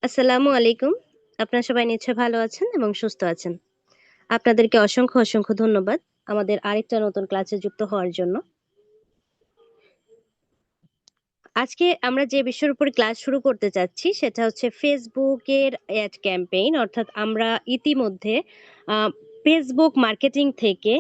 আসসালামু আলাইকুম। আপনারা সবাই নিশ্চয়ই ভালো আছেন এবং সুস্থ আছেন। আপনাদেরকে অসংখ্য ধন্যবাদ আমাদের আরেকটা নতুন ক্লাসে যুক্ত হওয়ার জন্য। আজকে আমরা যে বিষয়ের উপর ক্লাস শুরু করতে চাচ্ছি সেটা হচ্ছে Facebook এর অ্যাড ক্যাম্পেইন, অর্থাৎ আমরা ইতিমধ্যে আ Facebook মার্কেটিং থেকে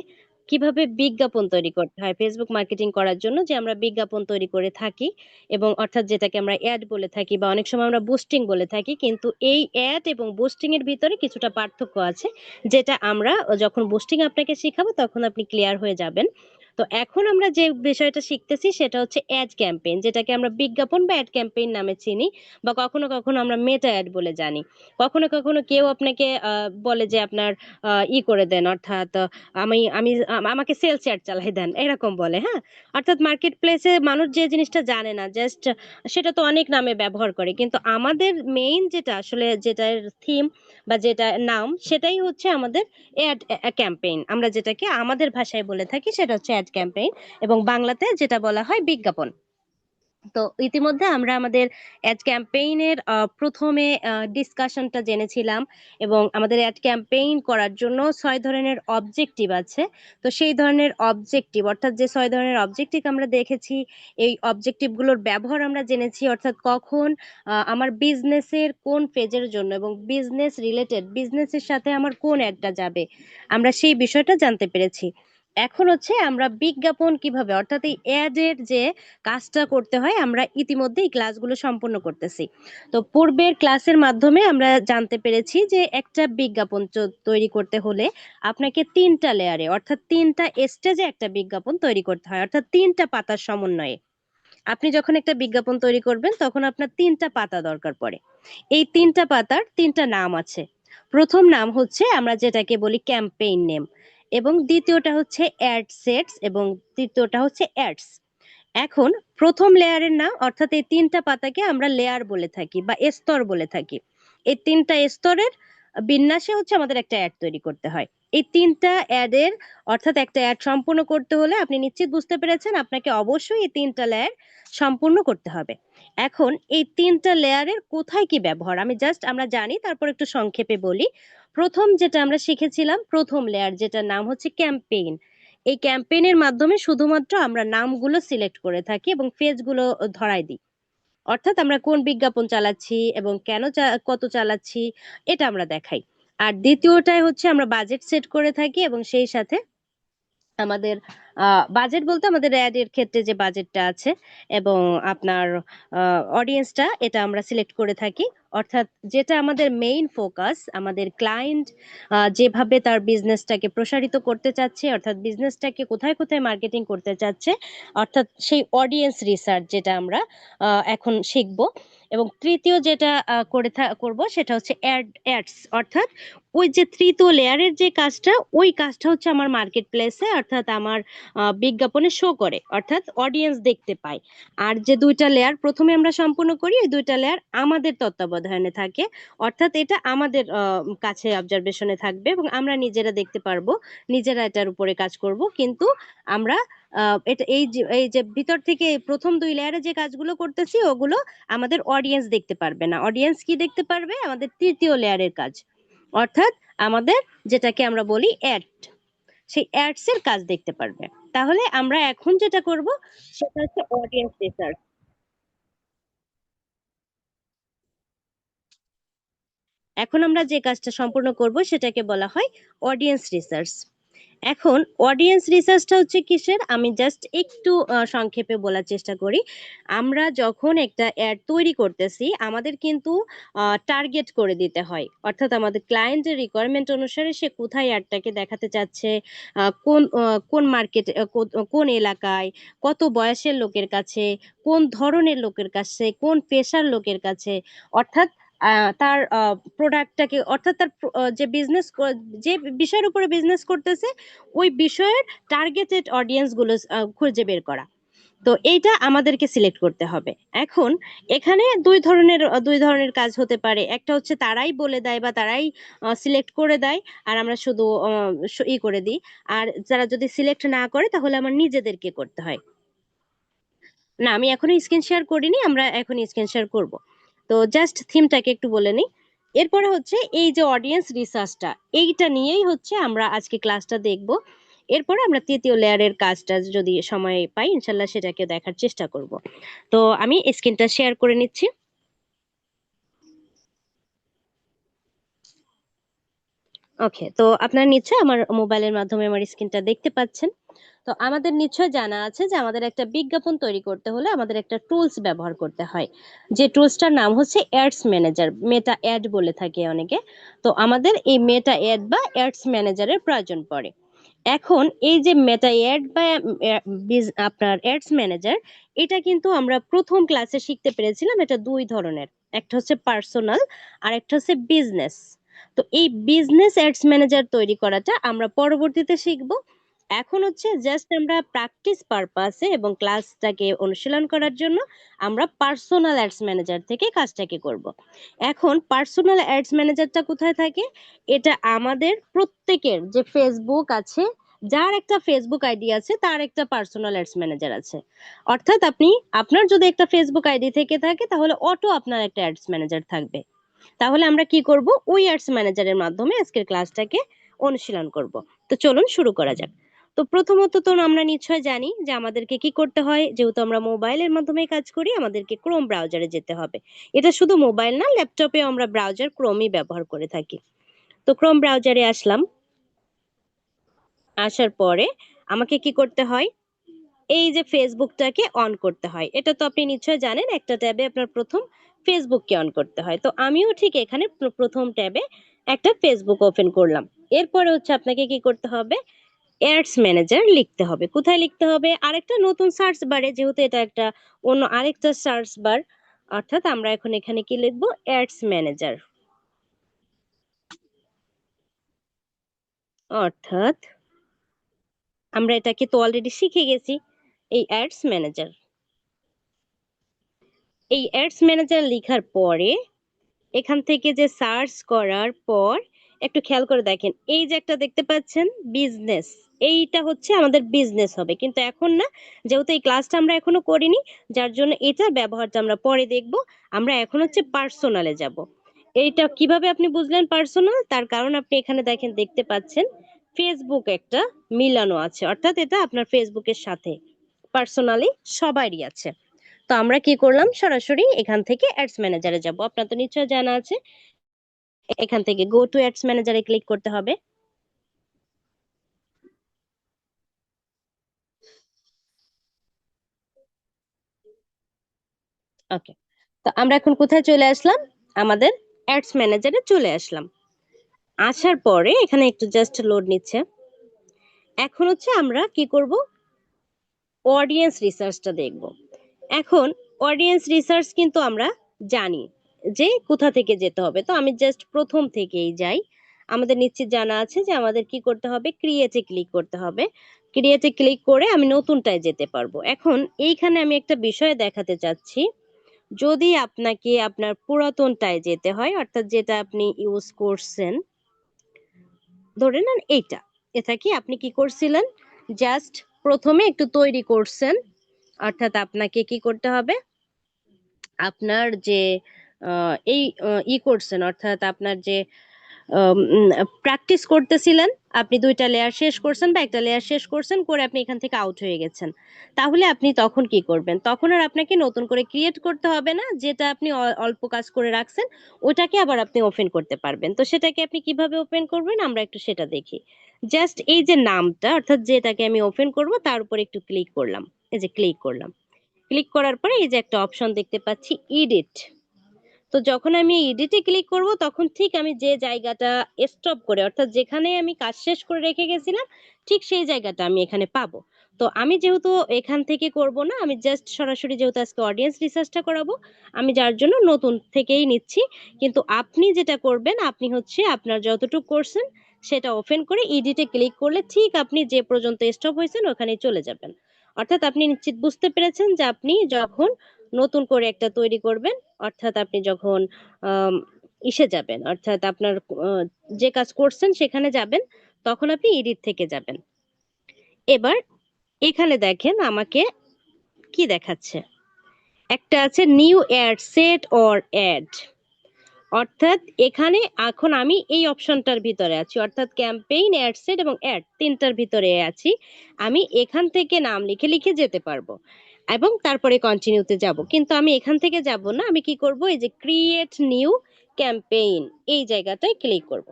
কিভাবে বিজ্ঞাপন তৈরি করতে হয়। Facebook মার্কেটিং করার জন্য যে আমরা বিজ্ঞাপন তৈরি করে থাকি এবং অর্থাৎ যেটাকে আমরা অ্যাড বলে থাকি বা অনেক সময় আমরা বুস্টিং বলে থাকি। কিন্তু এই অ্যাড এবং বুস্টিং এর ভিতরে কিছুটা পার্থক্য আছে। যেটা আমরা যখন বুস্টিং আপনাকে শিখাবো তখন আপনি ক্লিয়ার হয়ে যাবেন। তো এখন আমরা যে বিষয়টা শিখতেছি সেটা হচ্ছে অ্যাড ক্যাম্পেইন, যেটাকে আমরা বিজ্ঞাপন বা অ্যাড ক্যাম্পেইন নামে চিনি বা কখনো আমরা মেটা অ্যাড বলে জানি। কখনো কেউ আপনাকে বলে যে আপনার করে দেন, অর্থাৎ আমি আমি আমাকে সেলস অ্যাড চালাই দেন, এরকম বলে, হ্যাঁ? অর্থাৎ মার্কেট প্লেসে মানুষ যে জিনিসটা জানে না, জাস্ট সেটা তো অনেক নামে ব্যবহার করে, কিন্তু আমাদের মেইন যেটা আসলে যেটার থিম বা যেটা নাম সেটাই হচ্ছে আমাদের অ্যাড ক্যাম্পেইন। আমরা যেটাকে আমাদের ভাষায় বলে থাকি সেটা হচ্ছে অ্যাড ক্যাম্পেইন এবং বাংলাতে যেটা বলা হয় বিজ্ঞাপন। তো ইতিমধ্যে আমরা আমাদের অ্যাড ক্যাম্পেইনের প্রথমে ডিসকাশনটা জেনেছিলাম এবং আমাদের অ্যাড ক্যাম্পেইন করার জন্য ৬ ধরনের অবজেক্টিভ আছে। তো সেই ধরনের অবজেক্টিভ, অর্থাৎ যে ৬ ধরনের অবজেক্টিভ আমরা দেখেছি, এই অবজেক্টিভ গুলোর ব্যবহার আমরা জেনেছি, অর্থাৎ কখন আমার বিজনেসের কোন ফেজের জন্য এবং বিজনেস রিলেটেড বিজনেসের সাথে আমার কোন অ্যাডটা যাবে, আমরা সেই বিষয়টা জানতে পেরেছি। এখন হচ্ছে আমরা বিজ্ঞাপন কিভাবে, অর্থাৎ এই অ্যাড এর যে কাজটা করতে হয় আমরা ইতিমধ্যে এই ক্লাসগুলো সম্পন্ন করতেছি। তো পূর্বের ক্লাসের মাধ্যমে আমরা জানতে পেরেছি যে একটা বিজ্ঞাপন তৈরি করতে হলে আপনাকে ৩টা লেয়ারে, অর্থাৎ ৩টা স্টেজে একটা বিজ্ঞাপন তৈরি করতে হয়, অর্থাৎ ৩টা পাতার সমন্বয়ে। আপনি যখন একটা বিজ্ঞাপন তৈরি করবেন তখন আপনার ৩টা পাতা দরকার পড়ে। এই ৩টা পাতার ৩টা নাম আছে। প্রথম নাম হচ্ছে আমরা যেটাকে বলি ক্যাম্পেইন নেম, এবং দ্বিতীয়টা হচ্ছে অ্যাড সেটস এবং তৃতীয়টা হচ্ছে অ্যাডস। এখন প্রথম লেয়ারের নাম, অর্থাৎ এই ৩টা পাতাকে আমরা লেয়ার বলে থাকি বা স্তর বলে থাকি। এই ৩টা স্তরের বিন্যাসে হচ্ছে আমাদের একটা অ্যাড তৈরি করতে হয়। এই ৩টা অ্যাডের, অর্থাৎ একটা অ্যাড সম্পূর্ণ করতে হলে আপনি নিশ্চিত বুঝতে পেরেছেন আপনাকে অবশ্যই এই ৩টা লেয়ার সম্পূর্ণ করতে হবে। এখন এই ৩টা লেয়ারের কোথায় কি ব্যবহার আমি জাস্ট আমরা জানি, তারপর একটু সংক্ষেপে বলি। প্রথম যেটা আমরা শিখেছিলাম, প্রথম লেয়ার যেটার নাম হচ্ছে ক্যাম্পেইন। এই ক্যাম্পেইনের মাধ্যমে শুধুমাত্র আমরা নামগুলো সিলেক্ট করে থাকি এবং পেজগুলো ধরাই দিই, অর্থাৎ আমরা কোন বিজ্ঞাপন চালাচ্ছি এবং কেন কত চালাচ্ছি এটা আমরা দেখাই। আর দ্বিতীয়টায় হচ্ছে আমরা বাজেট সেট করে থাকি এবং সেই সাথে আমাদের বাজেট বলতে আমাদের অ্যাড এর ক্ষেত্রে যে বাজেটটা আছে এবং আপনার অডিয়েন্সটা এটা আমরা সিলেক্ট করে থাকি। অর্থাৎ যেটা আমাদের মেইন ফোকাস, আমাদের ক্লায়েন্ট যেভাবে তার বিজনেসটাকে প্রসারিত করতে চাচ্ছে, অর্থাৎ বিজনেসটাকে কোথায় কোথায় মার্কেটিং করতে চাচ্ছে, অর্থাৎ সেই অডিয়েন্স রিসার্চ যেটা আমরা এখন শিখব। এবং তৃতীয় যেটা করব সেটা হচ্ছে অ্যাডস, অর্থাৎ ওই যে তৃতীয় লেয়ারের যে কাজটা, ওই কাজটা হচ্ছে আমার মার্কেট প্লেসে, অর্থাৎ আমার বিজ্ঞাপনে শো করে, অর্থাৎ অডিয়েন্স দেখতে পায়। আর যে ২টা লেয়ার প্রথমে আমরা সম্পূর্ণ করি, এই ২টা লেয়ার আমাদের তত্ত্বাবধানে থাকে, অর্থাৎ এটা আমাদের কাছে অবজারভেশনে থাকবে এবং আমরা নিজেরা দেখতে পারবো, নিজেরা এটার উপরে কাজ করব। কিন্তু আমরা এটা এই যে ভিতর থেকে প্রথম ২ লেয়ারে যে কাজগুলো করতেছি ওগুলো আমাদের অডিয়েন্স দেখতে পারবে না। অডিয়েন্স কি দেখতে পারবে? আমাদের তৃতীয় লেয়ারের কাজ, অর্থাৎ আমাদের যেটাকে আমরা বলি অ্যাড, সেই অ্যাডস এর কাজ দেখতে পারবে। তাহলে আমরা এখন যেটা করব সেটা হচ্ছে অডিয়েন্স রিসার্চ। এখন আমরা যে কাজটা সম্পূর্ণ করব সেটাকে বলা হয় অডিয়েন্স রিসার্চ। এখন অডিয়েন্স রিসার্চটা হচ্ছে কিসের, আমি জাস্ট একটু সংক্ষেপে বলার চেষ্টা করি। আমরা যখন একটা অ্যাড তৈরি করতেছি আমাদের কিন্তু টার্গেট করে দিতে হয়, অর্থাৎ আমাদের ক্লায়েন্টের রিকোয়ারমেন্ট অনুসারে সে কোথায় অ্যাডটাকে দেখাতে চাচ্ছে, কোন মার্কেট, কোন এলাকায়, কত বয়সের লোকের কাছে, কোন ধরনের লোকের কাছে, কোন পেশার লোকের কাছে, অর্থাৎ তার প্রোডাক্টটাকে, অর্থাৎ তার যে বিজনেস, যে বিষয়ের উপরে বিজনেস করতেছে ওই বিষয়ের টার্গেটেড অডিয়েন্স গুলো খুঁজে বের করা। তো এইটা আমাদেরকে সিলেক্ট করতে হবে। এখন এখানে দুই ধরনের কাজ হতে পারে। একটা হচ্ছে তারাই বলে দেয় বা তারাই সিলেক্ট করে দেয় আর আমরা শুধু করে দিই। আর যারা যদি সিলেক্ট না করে তাহলে আমার নিজেদেরকে করতে হয়। না, আমি এখনো স্ক্রিন শেয়ার করিনি, আমরা এখন স্ক্রিন শেয়ার করব। তো জাস্ট থিমটাকে একটু বলে নিই। এরপরে হচ্ছে এই যে অডিয়েন্স রিসার্চটা, এইটা নিয়েই হচ্ছে আমরা আজকে ক্লাসটা দেখব। এরপরে আমরা তৃতীয় লেয়ারের কাজটা যদি সময় পাই ইনশাল্লাহ সেটাকে দেখার চেষ্টা করব। তো আমি স্ক্রিনটা শেয়ার করে নিচ্ছি। ওকে, তো আপনারা নিশ্চয়ই আমার মোবাইলের মাধ্যমে আমার স্ক্রিনটা দেখতে পাচ্ছেন। তো আমাদের নিশ্চয় জানা আছে যে আমাদের একটা বিজ্ঞাপন তৈরি করতে হলে আমাদের একটা টুলস ব্যবহার করতে হয়, যে টুলসটার নাম হচ্ছে অ্যাডস ম্যানেজার, মেটা অ্যাড বলে থাকে অনেকে। তো আমাদের এই মেটা অ্যাড বা অ্যাডস ম্যানেজারের প্রয়োজন পড়ে। এখন এই যে মেটা অ্যাড বা আপনার অ্যাডস ম্যানেজার, এটা কিন্তু আমরা প্রথম ক্লাসে শিখতে পেরেছিলাম। এটা দুই ধরনের, একটা হচ্ছে পার্সোনাল আর একটা হচ্ছে বিজনেস। তো এই বিজনেস অ্যাডস ম্যানেজার তৈরি করাটা আমরা পরবর্তীতে শিখব। এখন হচ্ছে জাস্ট আমরা প্র্যাকটিস পারপাসে এবং ক্লাসটাকে অনুশীলন করার জন্য আমরা পার্সোনাল অ্যাডস ম্যানেজার থেকে কাজটাকে করব। এখন পার্সোনাল অ্যাডস ম্যানেজারটা কোথায় থাকে? এটা আমাদের প্রত্যেকের যে ফেসবুক আছে, যার একটা ফেসবুক আইডি আছে তার একটা পার্সোনাল অ্যাডস ম্যানেজার আছে। অর্থাৎ আপনার যদি একটা ফেসবুক আইডি থেকে থাকে তাহলে অটো আপনার একটা অ্যাডস ম্যানেজার থাকবে। তাহলে আমরা কি করব? ওই অ্যাডস ম্যানেজারের মাধ্যমে আজকের ক্লাসটাকে অনুশীলন করব। তো চলুন শুরু করা যাক। তো প্রথমত তো আমরা নিশ্চয় জানি যে আমাদেরকে কি করতে হয়। যেহেতু আমরা মোবাইলের মাধ্যমে কাজ করি, আমাদেরকে ক্রোম ব্রাউজারে যেতে হবে। এটা শুধু মোবাইল না, ল্যাপটপে আমরা ব্রাউজার ক্রোমই ব্যবহার করে থাকি। তো ক্রোম ব্রাউজারে আসলাম। আসার পরে আমাকে কি করতে হয়? এই যে ফেসবুকটাকে অন করতে হয়। এটা তো আপনি নিশ্চয় জানেন, একটা ট্যাবে আপনার প্রথম ফেসবুককে অন করতে হয়। তো আমিও ঠিক এখানে প্রথম ট্যাবে একটা ফেসবুক ওপেন করলাম। এরপরে হচ্ছে আপনাকে কি করতে হবে? অ্যাডস ম্যানেজার লিখতে হবে। কোথায় লিখতে হবে? আরেকটা নতুন সার্চ বারে, যেহেতু এটা একটা অন্য আরেকটা সার্চ বার। অর্থাৎ আমরা এখন এখানে কি লিখবো? Ads manager. অর্থাৎ আমরা এটাকে তো অলরেডি শিখে গেছি, এই অ্যাডস ম্যানেজার। এই অ্যাডস ম্যানেজার লেখার পরে এখান থেকে যে সার্চ করার পর একটু খেয়াল করে দেখেন, এই যে একটা দেখতে পাচ্ছেন বিজনেস, এইটা হচ্ছে আমাদের বিজনেস হবে, কিন্তু এখন না। যেহেতু এই ক্লাসটা আমরা এখনো করিনি, যার জন্য এটার ব্যবহারটা আমরা পরে দেখব। আমরা এখন হচ্ছে পার্সোনালে যাব। এইটা কিভাবে আপনি বুঝলেন পার্সোনাল? তার কারণ আপনি এখানে দেখেন, দেখতে পাচ্ছেন ফেসবুক একটা মিলানো আছে, অর্থাৎ এটা আপনার ফেসবুকের সাথে পার্সোনালি সবারই আছে। তো আমরা কি করলাম? সরাসরি এখান থেকে অ্যাডস ম্যানেজারে যাব। আপনার তো নিশ্চয় জানা আছে, এখান থেকে গো টু অ্যাডস ম্যানেজারে ক্লিক করতে হবে। ওকে, তো আমরা এখন কোথায় চলে আসলাম? আমাদের অ্যাডস ম্যানেজারে চলে আসলাম। আসার পরে এখানে একটু জাস্ট লোড নিচ্ছে। এখন হচ্ছে আমরা কি করব? অডিয়েন্স রিসার্চটা দেখব। এখন অডিয়েন্স রিসার্চ কিন্তু আমরা জানি যে কোথা থেকে যেতে হবে। তো আমি জাস্ট প্রথম থেকেই যাই। আমাদের নিশ্চিত জানা আছে যে আমাদের কি করতে হবে? ক্রিয়েটে ক্লিক করতে হবে। ক্রিয়েটে ক্লিক করে আমি নতুনটায় যেতে পারবো। এখন এইখানে আমি একটা বিষয় দেখাতে চাচ্ছি। যদি আপনাকে আপনার পুরাতনটায় যেতে হয়, অর্থাৎ যেটা আপনি ইউজ করছেন, ধরে নেন এইটা, এটা কি আপনি কি করছিলেন? জাস্ট প্রথমে একটু তৈরি করছেন। অর্থাৎ আপনাকে কি করতে হবে? আপনার যে এই করছেন, অর্থাৎ আপনার যে প্র্যাকটিস করতেছিলেন, আপনি দুইটা লেয়ার শেষ করছেন বা একটা লেয়ার শেষ করছেন করে আপনি এখান থেকে আউট হয়ে গেছেন। তাহলে আপনি তখন কি করবেন? তখন আর আপনাকে নতুন করে ক্রিয়েট করতে হবে না। যেটা আপনি অল্প কাজ করে রাখছেন, ওটাকে আবার আপনি ওপেন করতে পারবেন। তো সেটাকে আপনি কিভাবে ওপেন করবেন আমরা একটু সেটা দেখি। জাস্ট এই যে নামটা, অর্থাৎ যেটাকে আমি ওপেন করব তার উপর একটু ক্লিক করলাম। এই যে ক্লিক করলাম। ক্লিক করার পরে এই যে একটা অপশন দেখতে পাচ্ছি, এডিট। তো যখন আমি এডিটে ক্লিক করব তখন ঠিক আমি যে জায়গাটা স্টপ করে, অর্থাৎ যেখানে আমি কাজ শেষ করে রেখে গেছিলাম, ঠিক সেই জায়গাটা আমি এখানে পাবো। তো আমি যেহেতু এখান থেকে করব না, আমি জাস্ট সরাসরি, যেহেতু আজকে অডিয়েন্স রিসার্চটা করাবো, আমি যার জন্য নতুন থেকেই নিচ্ছি। কিন্তু আপনি যেটা করবেন, আপনি হচ্ছে আপনার যতটুকু করছেন সেটা ওপেন করে এডিটে ক্লিক করলে ঠিক আপনি যে পর্যন্ত স্টপ হয়েছেন ওখানে চলে যাবেন। অর্থাৎ আপনি নিশ্চিত বুঝতে পেরেছেন যে আপনি যখন নতুন করে একটা তৈরি করবেন, অর্থাৎ আপনি যখন আম, ইসে যাবেন, অর্থাৎ আপনার যে কাজ করছেন সেখানে যাবেন, তখন আপনি এডিট থেকে যাবেন। এবার এখানে দেখেন আমাকে কি দেখাচ্ছে। একটা আছে new ad set or ad, অর্থাৎ এখানে এখন আমি এই অপশনটার ভিতরে আছি, অর্থাৎ ক্যাম্পেইন, অ্যাড সেট এবং অ্যাড তিনটার ভিতরে আছি। আমি এখান থেকে নাম লিখে লিখে যেতে পারবো এবং তারপরে কন্টিনিউতে যাব, কিন্তু আমি এখান থেকে যাব না। আমি কি করব, এই যে ক্রিয়েট নিউ ক্যাম্পেইন এই জায়গাটায় ক্লিক করব।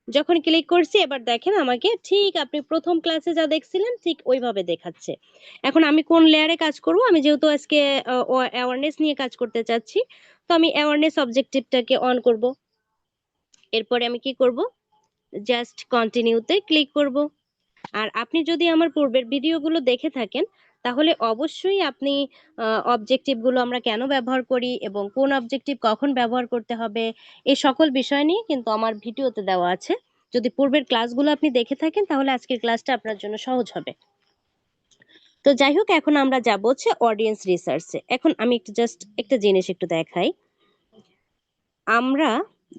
যখন ক্লিক করছি এবার দেখেন আমাকে ঠিক আপনি প্রথম ক্লাসে যা দেখছিলেন ঠিক ওইভাবে দেখাচ্ছে। এখন আমি কোন লেয়ারে কাজ করব, আমি যেহেতু আজকে অ্যাওয়ারনেস নিয়ে কাজ করতে চাচ্ছি, তো আমি অ্যাওয়ারনেস অবজেক্টিভটাকে অন করব। এরপরে আমি কি করব, জাস্ট কন্টিনিউতে ক্লিক করব। আর আপনি যদি আমার পূর্বের ভিডিওগুলো দেখে থাকেন তাহলে অবশ্যই আপনি অবজেক্টিভ গুলো আমরা কেন ব্যবহার করি এবং কোন অবজেক্টিভ কখন ব্যবহার করতে হবে এই সকল বিষয় নিয়ে কিন্তু আমার ভিডিওতে দেওয়া আছে। যদি পূর্বের ক্লাসগুলো আপনি দেখে থাকেন তাহলে আজকের ক্লাসটা আপনার জন্য সহজ হবে। তো যাই হোক, এখন আমরা যাব হচ্ছে অডিয়েন্স রিসার্চে। এখন আমি একটু জাস্ট একটা জিনিস একটু দেখাই। আমরা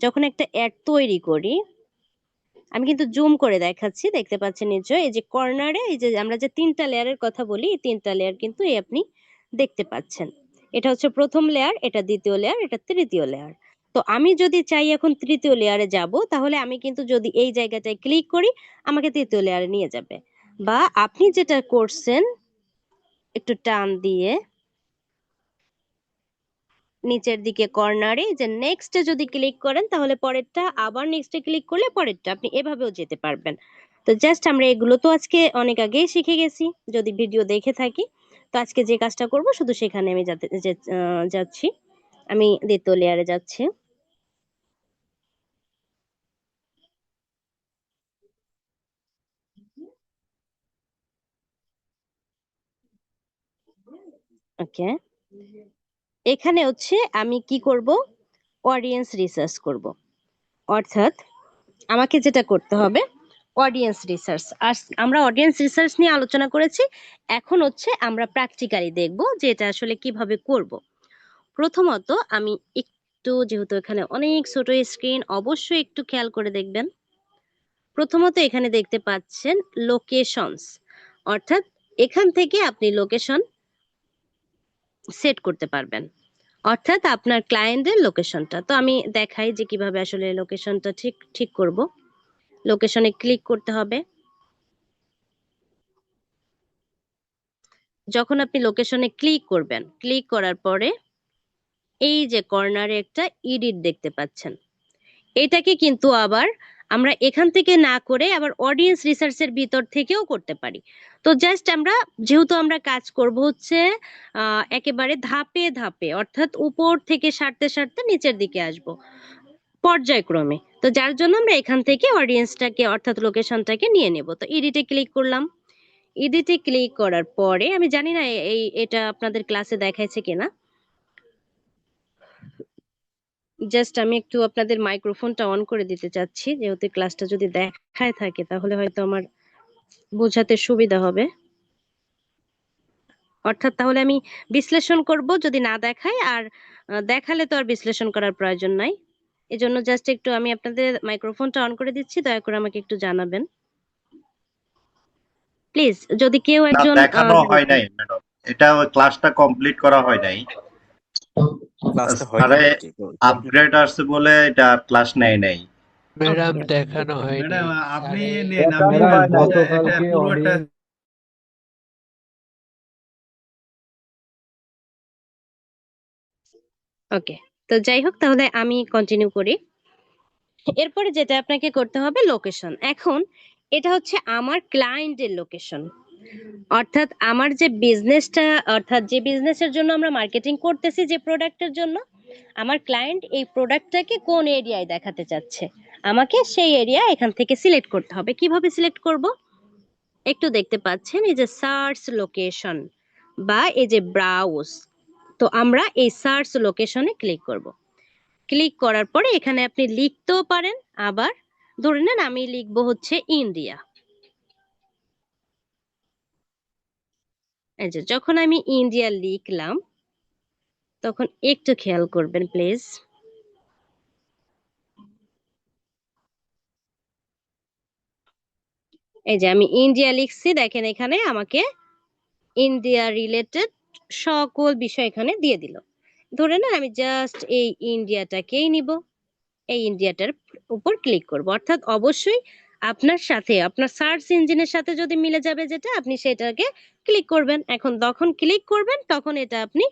যখন একটা অ্যাড তৈরি করি, আমি কিন্তু জুম করে দেখাচ্ছি, দেখতে পাচ্ছেন নিশ্চয়ই এই যে কর্নারে এই যে আমরা যে তিনটা লেয়ারের কথা বলি, এই তিনটা লেয়ার কিন্তু এই আপনি দেখতে পাচ্ছেন। এটা হচ্ছে প্রথম লেয়ার, এটা দ্বিতীয় লেয়ার, এটা তৃতীয় লেয়ার। তো আমি যদি চাই এখন তৃতীয় লেয়ারে যাব, তাহলে আমি কিন্তু যদি এই জায়গাটায় ক্লিক করি আমাকে তৃতীয় লেয়ারে নিয়ে যাবে। বা আপনি যেটা করছেন একটু টান দিয়ে নিচের দিকে কর্নারে যে নেক্সটে যদি ক্লিক করেন তাহলে পরেরটা, আবার নেক্সটে ক্লিক করলে পরেরটা, আপনি এভাবেও যেতে পারবেন। তো জাস্ট আমরা এগুলো তো আজকে অনেক আগেই শিখে গেছি যদি ভিডিও দেখে থাকি। তো আজকে যে কাজটা করব শুধু সেখানে আমি যাচ্ছি। আমি দ্বিতীয় লেয়ারে যাচ্ছি। ওকে, এখানে হচ্ছে আমি কি করব, অডিয়েন্স রিসার্চ করব। অর্থাৎ আমাকে যেটা করতে হবে অডিয়েন্স রিসার্চ। আর আমরা অডিয়েন্স রিসার্চ নিয়ে আলোচনা করেছি, এখন হচ্ছে আমরা প্র্যাকটিক্যালি দেখব যে এটা আসলে কিভাবে করব। প্রথমত আমি একটু, যেহেতু এখানে অনেক ছোট স্ক্রিন, অবশ্যই একটু খেয়াল করে দেখবেন। প্রথমত এখানে দেখতে পাচ্ছেন লোকেশনস, অর্থাৎ এখান থেকে আপনি লোকেশন সেট করতে পারবেন, অর্থাৎ আপনার ক্লায়েন্টের লোকেশনটা। তো আমি দেখাই যে কিভাবে আসলে লোকেশনটা ঠিক ঠিক করব। লোকেশনে ক্লিক করতে হবে। যখন আপনি লোকেশনে ক্লিক করবেন, ক্লিক করার পরে এই যে কর্নারে একটা এডিট দেখতে পাচ্ছেন, এটাকে কিন্তু আবার আমরা এখান থেকে না করে আবার অডিয়েন্স রিসার্চের ভিতর থেকেও করতে পারি। তো জাস্ট আমরা, যেহেতু আমরা কাজ করব হচ্ছে একেবারে ধাপে ধাপে, অর্থাৎ উপর থেকে সারতে সারতে নিচের দিকে আসব পর্যায়ক্রমে, তো যার জন্য আমরা এখান থেকে অডিয়েন্সটাকে অর্থাৎ লোকেশনটাকে নিয়ে নেব। তো এডিটে ক্লিক করলাম। এডিটে ক্লিক করার পরে আমি জানি না এটা আপনাদের ক্লাসে দেখাইছে কিনা, জাস্ট আমি একটু আপনাদের মাইক্রোফোনটা অন করে দিতে চাচ্ছি, যেহেতু ক্লাসটা যদি দেখায় থাকে তাহলে হয়তো আমার বোঝাতে সুবিধা হবে। অর্থাৎ তাহলে আমি বিশ্লেষণ করব যদি না দেখায়, আর দেখালে তো আর বিশ্লেষণ করার প্রয়োজন নাই। এজন্য জাস্ট একটু আমি আপনাদের মাইক্রোফোনটা অন করে দিচ্ছি, দয়া করে আমাকে একটু জানাবেন প্লিজ, যদি কেউ না, একজন দেখানো হয় নাই ম্যাডাম, এটা ওই ক্লাসটা কমপ্লিট করা হয় নাই। ক্লাসটা হয়নি স্যারে আর কি কমপ্লিট। আপগ্রেড আসছে বলে এটা ক্লাস নেয় নাই। ম্যাডাম ওকে দেখানো হয়নি। ম্যাডাম আপনি আরে নেন, আমি দেখানো হয় নাই। এটা গতকালকে পুরোটা অডিয়েন্স ওকে, তো যাই হোক তাহলে আমি কন্টিনিউ করি। এরপরে যেটা আপনাকে করতে হবে লোকেশন। এখন এটা হচ্ছে আমার ক্লায়েন্টের লোকেশন, অর্থাৎ আমার যে বিজনেসটা, অর্থাৎ যে বিজনেসের জন্য আমরা মার্কেটিং করতেছি, যে প্রোডাক্টের জন্য আমার ক্লায়েন্ট এই প্রোডাক্টটাকে কোন এরিয়ায় দেখাতে চাচ্ছে, আমাকে সেই এরিয়া এখান থেকে সিলেক্ট করতে হবে। কিভাবে সিলেক্ট করব, একটু দেখতে পাচ্ছেন এই যে সার্চ লোকেশন বা এই যে ব্রাউজ। তো আমরা এই সার্চ লোকেশনে ক্লিক করব। ক্লিক করার পরে এখানে আপনি লিখতেও পারেন, আবার ধরে নেন আমি লিখবো হচ্ছে ইন্ডিয়া। এই যে যখন আমি ইন্ডিয়া লিখলাম তখন একটু খেয়াল করবেন প্লিজ। এই যে আমি ইন্ডিয়া লিখছি, দেখেন এখানে আমাকে ইন্ডিয়া রিলেটেড সকল বিষয় এখানে দিয়ে দিল। ধরে না আমি জাস্ট এই ইন্ডিয়াটাকেই নিব, এই ইন্ডিয়াটার উপর ক্লিক করব। অর্থাৎ অবশ্যই আপনার সাথে আপনার সার্চ ইঞ্জিনের সাথে যদি মিলে যাবে যেটা, আপনি সেটাকে ক্লিক করবেন। এখন যখন ক্লিক করবেন তখন এটা আপনি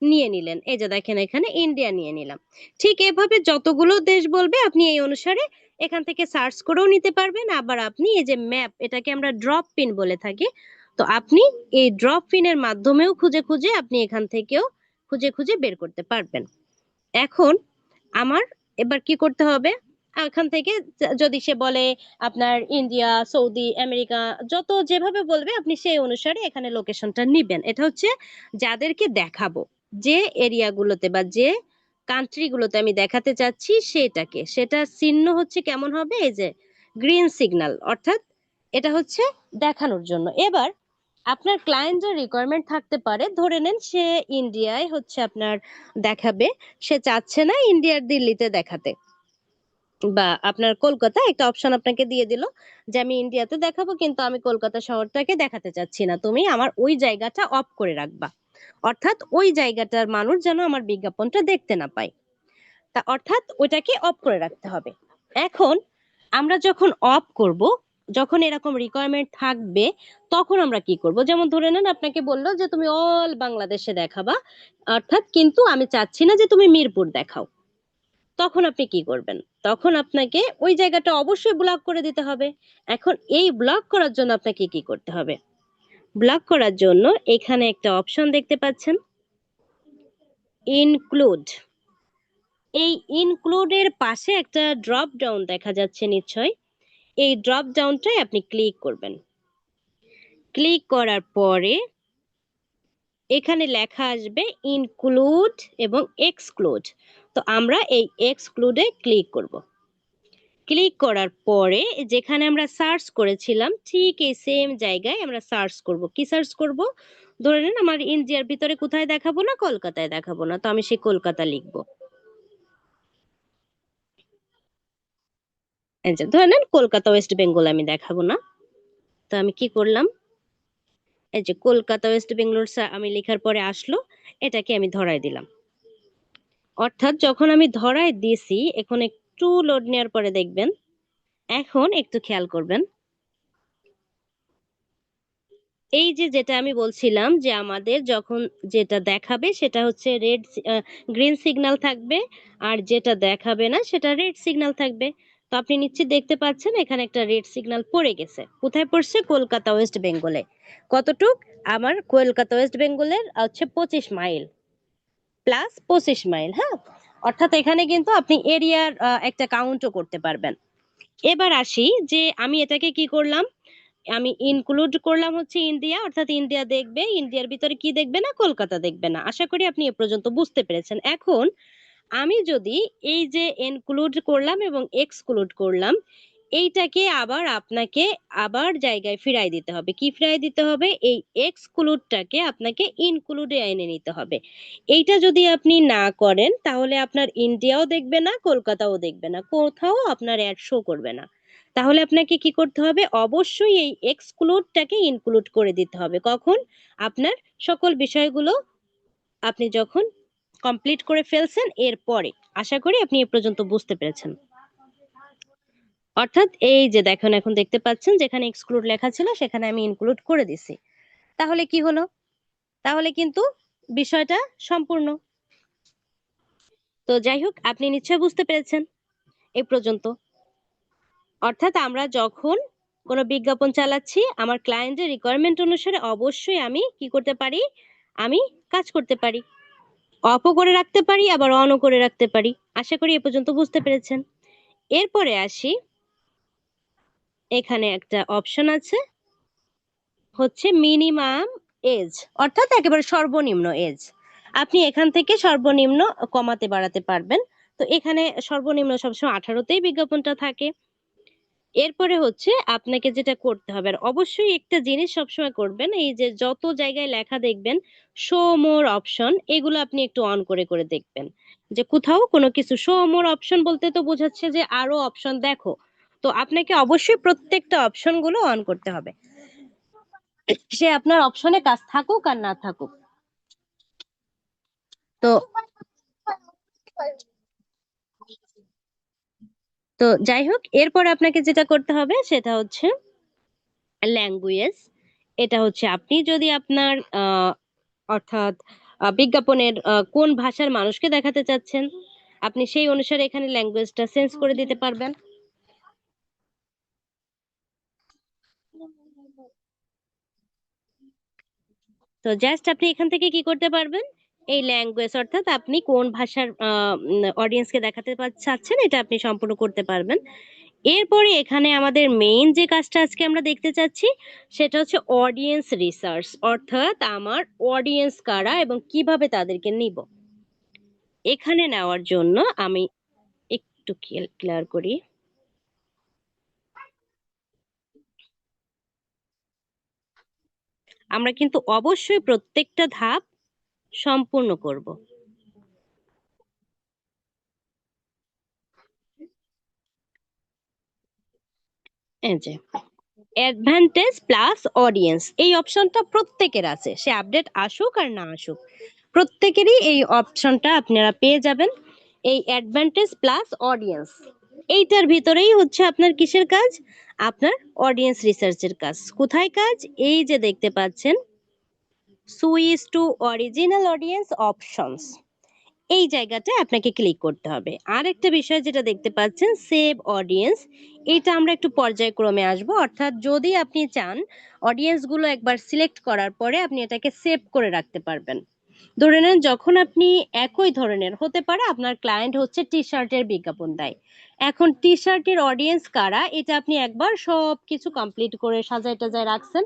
নিয়ে নিলেন। এই যে দেখেন এখানে ইন্ডিয়া নিয়ে নিলাম। ঠিক এভাবে যতগুলো দেশ বলবে আপনি এই অনুসারে এখান থেকে সার্চ করেও নিতে পারবেন। আবার আপনি এই যে ম্যাপ, এটাকে আমরা ড্রপ পিন বলে থাকি, তো আপনি এই ড্রপ পিনের মাধ্যমেও খুঁজে খুঁজে আপনি এখান থেকেও খুঁজে খুঁজে বের করতে পারবেন। এখন আমার এবার কি করতে হবে, এখান থেকে যদি সে বলে আপনার ইন্ডিয়া, সৌদি, আমেরিকা, যত যেভাবে বলবে আপনি সেই অনুসারে এখানে লোকেশনটা নিবেন। এটা হচ্ছে যাদেরকে দেখাবো, যে এরিয়াগুলোতে বা যে কান্ট্রিগুলোতে আমি দেখাতে চাচ্ছি সেটাকে, সেটা চিহ্ন হচ্ছে কেমন হবে, এই যে গ্রিন সিগন্যাল, অর্থাৎ এটা হচ্ছে দেখানোর জন্য। এবার আপনার ক্লায়েন্টের রিকোয়ারমেন্ট থাকতে পারে, ধরে নেন সে ইন্ডিয়ায় হচ্ছে আপনার দেখাবে, সে চাচ্ছে না ইন্ডিয়ার দিল্লিতে দেখাতে, বা আপনার কলকাতা একটা অপশন আপনাকে দিয়ে দিল যে আমি ইন্ডিয়াতে দেখাবো কিন্তু আমি কলকাতা শহরটাকে দেখাতে চাচ্ছি না, তুমি আমার ওই জায়গাটা অফ করে রাখবা, অর্থাৎ ওই জায়গাটার মানুষ যেন আমার বিজ্ঞাপনটা দেখতে না পায়। তা অর্থাৎ ওইটাকে অফ করে রাখতে হবে। এখন আমরা যখন অফ করব, যখন এরকম রিকোয়ারমেন্ট থাকবে, তখন আমরা কি করব, যেমন ধরে নেন আপনাকে বললো যে তুমি অল বাংলাদেশে দেখাবা, অর্থাৎ কিন্তু আমি চাচ্ছি না যে তুমি মিরপুর দেখাও, তখন আপনি কি করবেন, তখন আপনাকে ওই জায়গাটা অবশ্যই ব্লক করে দিতে হবে। এখন এই ব্লক করার জন্য আপনাকে কি করতে হবে, ব্লক করার জন্য এখানে একটা অপশন দেখতে পাচ্ছেন, ইনক্লুড। এই ইনক্লুডের পাশে একটা ড্রপ ডাউন দেখা যাচ্ছে নিশ্চয়, এই ড্রপ ডাউনটায় আপনি ক্লিক করবেন। ক্লিক করার পরে এখানে লেখা আসবে ইনক্লুড এবং এক্সক্লুড, তো আমরা এই এক্সক্লুডে ক্লিক করব। ক্লিক করার পরে যেখানে আমরা সার্চ করেছিলাম ঠিক এই সেম জায়গায় আমরা সার্চ করব। কি সার্চ করব, ধরে নেন আমার ইন্ডিয়ার ভিতরে কোথায় দেখাবো না, কলকাতায় দেখাবো না, তো আমি সেই কলকাতা লিখবো। এই যে ধরে নেন কলকাতা ওয়েস্ট বেঙ্গল আমি দেখাবো না, তো আমি কি করলাম, এই যে কলকাতা ওয়েস্ট বেঙ্গলোর আমি লেখার পরে আসলো, এটাকে আমি ধরাই দিলাম। অর্থাৎ যখন আমি ধরাই দিয়েছি, এখন একটু লোড নেওয়ার পরে দেখবেন, এখন একটু খেয়াল করবেন, এই যে যেটা আমি বলছিলাম যে আমাদের যখন যেটা দেখাবে সেটা হচ্ছে গ্রিন সিগন্যাল থাকবে, আর যেটা দেখাবে না সেটা রেড সিগন্যাল থাকবে। তো আপনি নিশ্চয়ই দেখতে পাচ্ছেন এখানে একটা রেড সিগন্যাল পড়ে গেছে। কোথায় পড়ছে, কলকাতা ওয়েস্ট বেঙ্গলে। কতটুক, আমার কলকাতা ওয়েস্ট বেঙ্গলের হচ্ছে 25 মাইল প্লাস 25 মাইল, হ্যাঁ, অর্থাৎ এখানে কিন্তু আপনি এরিয়ার একটা কাউন্টও করতে পারবেন। এবার আসি যে আমি এটাকে কি করলাম, আমি ইনক্লুড করলাম হচ্ছে ইন্ডিয়া, অর্থাৎ ইন্ডিয়া দেখবে, ইন্ডিয়ার ভিতরে কি দেখবে না, কলকাতা দেখবে না। আশা করি আপনি এ পর্যন্ত বুঝতে পেরেছেন। এখন আমি যদি এই যে ইনক্লুড করলাম এবং এক্সক্লুড করলাম, এইটাকে আবার আপনাকে আবার জায়গায় ফিরাই দিতে হবে। কি ফিরাই দিতে হবে, এই এক্সক্লুডটাকে আপনাকে ইনক্লুডে এনে নিতে হবে। এইটা যদি আপনি না করেন তাহলে আপনার ইন্ডিয়াও দেখবে না, কলকাতাও দেখবে না, কোথাও আপনার অ্যাড শো করবে না। তাহলে আপনাকে কি করতে হবে, অবশ্যই এই এক্সক্লুডটাকে ইনক্লুড করে দিতে হবে। কখন, আপনার সকল বিষয়গুলো আপনি যখন কমপ্লিট করে ফেলছেন এরপরে। আশা করি আপনি এ পর্যন্ত বুঝতে পেরেছেন। অর্থাৎ এই যে দেখুন, এখন দেখতে পাচ্ছেন যেখানে এক্সক্লুড লেখা ছিল সেখানে আমি ইনক্লুড করে দিছি। তাহলে কি হলো, তাহলে কিন্তু বিষয়টা সম্পূর্ণ। তো যাই হোক, আপনি নিশ্চয়ই বুঝতে পেরেছেন এই পর্যন্ত। অর্থাৎ আমরা যখন কোনো বিজ্ঞাপন চালাচ্ছি, আমার ক্লায়েন্টের রিকোয়ারমেন্ট অনুসারে অবশ্যই আমি কি করতে পারি, আমি কাজ করতে পারি, অফও করে রাখতে পারি আবার অনও করে রাখতে পারি। আশা করি এ পর্যন্ত বুঝতে পেরেছেন। এরপরে আসি, এখানে একটা অপশন আছে হচ্ছে মিনিমাম এজ, অর্থাৎ একেবারে সর্বনিম্ন এজ। আপনি এখান থেকে সর্বনিম্ন কমাতে বাড়াতে পারবেন। তো এখানে সর্বনিম্ন সবসময় 18তেই বিজ্ঞাপনটা থাকে। এরপরে হচ্ছে আপনাকে যেটা করতে হবে, আর অবশ্যই একটা জিনিস সবসময় করবেন, এই যে যত জায়গায় লেখা দেখবেন শো মোর অপশন, এগুলো আপনি একটু অন করে করে দেখবেন, যে কোথাও কোনো কিছু শো মোর অপশন বলতে তো বোঝাচ্ছে যে আরো অপশন দেখো। তো আপনাকে অবশ্যই প্রত্যেকটা অপশন গুলো অন করতে হবে, সে আপনার অপশনে কাজ থাকুক আর না থাকুক। তো তো যাই হোক, এরপর আপনাকে যেটা করতে হবে সেটা হচ্ছে ল্যাঙ্গুয়েজ। এটা হচ্ছে আপনি যদি আপনার অর্থাৎ বিজ্ঞাপনের কোন ভাষার মানুষকে দেখাতে চাচ্ছেন, আপনি সেই অনুসারে এখানে ল্যাঙ্গুয়েজটা চেঞ্জ করে দিতে পারবেন। তো জাস্ট আপনি এখান থেকে কি করতে পারবেন, এই ল্যাঙ্গুয়েজ অর্থাৎ আপনি কোন ভাষার অডিয়েন্সকে দেখাতে চাচ্ছেন এটা আপনি সম্পূর্ণ করতে পারবেন। এরপরে এখানে আমাদের মেইন যে কাজটা আজকে আমরা দেখতে চাচ্ছি সেটা হচ্ছে অডিয়েন্স রিসার্চ, অর্থাৎ আমার অডিয়েন্স কারা এবং কিভাবে তাদেরকে নিব। এখানে নেওয়ার জন্য আমি একটু ক্লিয়ার করি। আমরা কিন্তু অবশ্যই প্রত্যেকটা ধাপ সম্পূর্ণ করব। এই যে অ্যাডভান্টেজ প্লাস অডিয়েন্স, এই অপশনটা প্রত্যেকের আছে, সে আপডেট আসুক আর না আসুক, প্রত্যেকেরই এই অপশনটা আপনারা পেয়ে যাবেন। এই অ্যাডভান্টেজ প্লাস অডিয়েন্স, এইটার ভিতরেই হচ্ছে আপনার কিসের কাজ, আপনার অডিয়েন্স রিসার্চের কাজ। কোথায় কাজ, এই যে দেখতে পাচ্ছেন switch to original audience options, এই জায়গাটায় আপনাকে ক্লিক করতে হবে। আর একটা বিষয় যেটা দেখতে পাচ্ছেন সেভ অডিয়েন্স, এটা আমরা একটু পর্যায়ক্রমে আসব, অর্থাৎ যদি আপনি চান অডিয়েন্স গুলো একবার সিলেক্ট করার পরে আপনি এটাকে সেভ করে রাখতে পারবেন। ধরে নেন যখন আপনি একই ধরনের হতে পারে, আপনার ক্লায়েন্ট হচ্ছে টি শার্টের বিজ্ঞাপন দেয়, এখন টি শার্টের অডিয়েন্স কারা এটা আপনি একবার সব কিছু কমপ্লিট করে সাজায় টাজায় রাখছেন,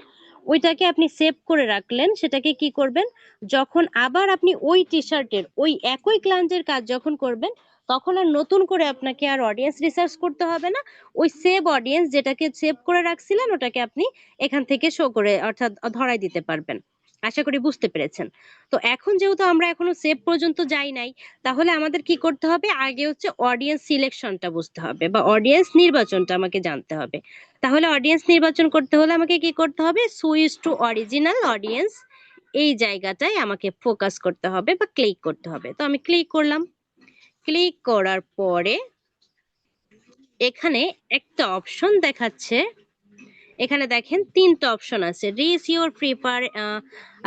ওইটাকে আপনি সেভ করে রাখলেন। সেটাকে কি করবেন, যখন আবার আপনি ওই টি শার্টের ওই একই ক্লায়েন্টের কাজ যখন করবেন, তখন আর নতুন করে আপনাকে আর অডিয়েন্স রিসার্চ করতে হবে না। ওই সেভ অডিয়েন্স যেটাকে সেভ করে রাখছিলেন ওটাকে আপনি এখান থেকে শো করে অর্থাৎ ধরাই দিতে পারবেন। আশা করি বুঝতে পেরেছেন। তো এখন যেহেতু আমরা এখনো সেভ পর্যন্ত যাই নাই, তাহলে আমাদের কি করতে হবে, আগে হচ্ছে অডিয়েন্স সিলেকশনটা বুঝতে হবে বা অডিয়েন্স নির্বাচনটা আমাকে জানতে হবে। তাহলে অডিয়েন্স নির্বাচন করতে হলে আমাকে কি করতে হবে, সুইচ টু অরিজিনাল অডিয়েন্স, এই জায়গাটায় আমাকে ফোকাস করতে হবে বা ক্লিক করতে হবে। তো আমি ক্লিক করলাম। ক্লিক করার পরে এখানে একটা অপশন দেখাচ্ছে, এখানে দেখেন তিনটা অপশন আছে, রিচ ইউর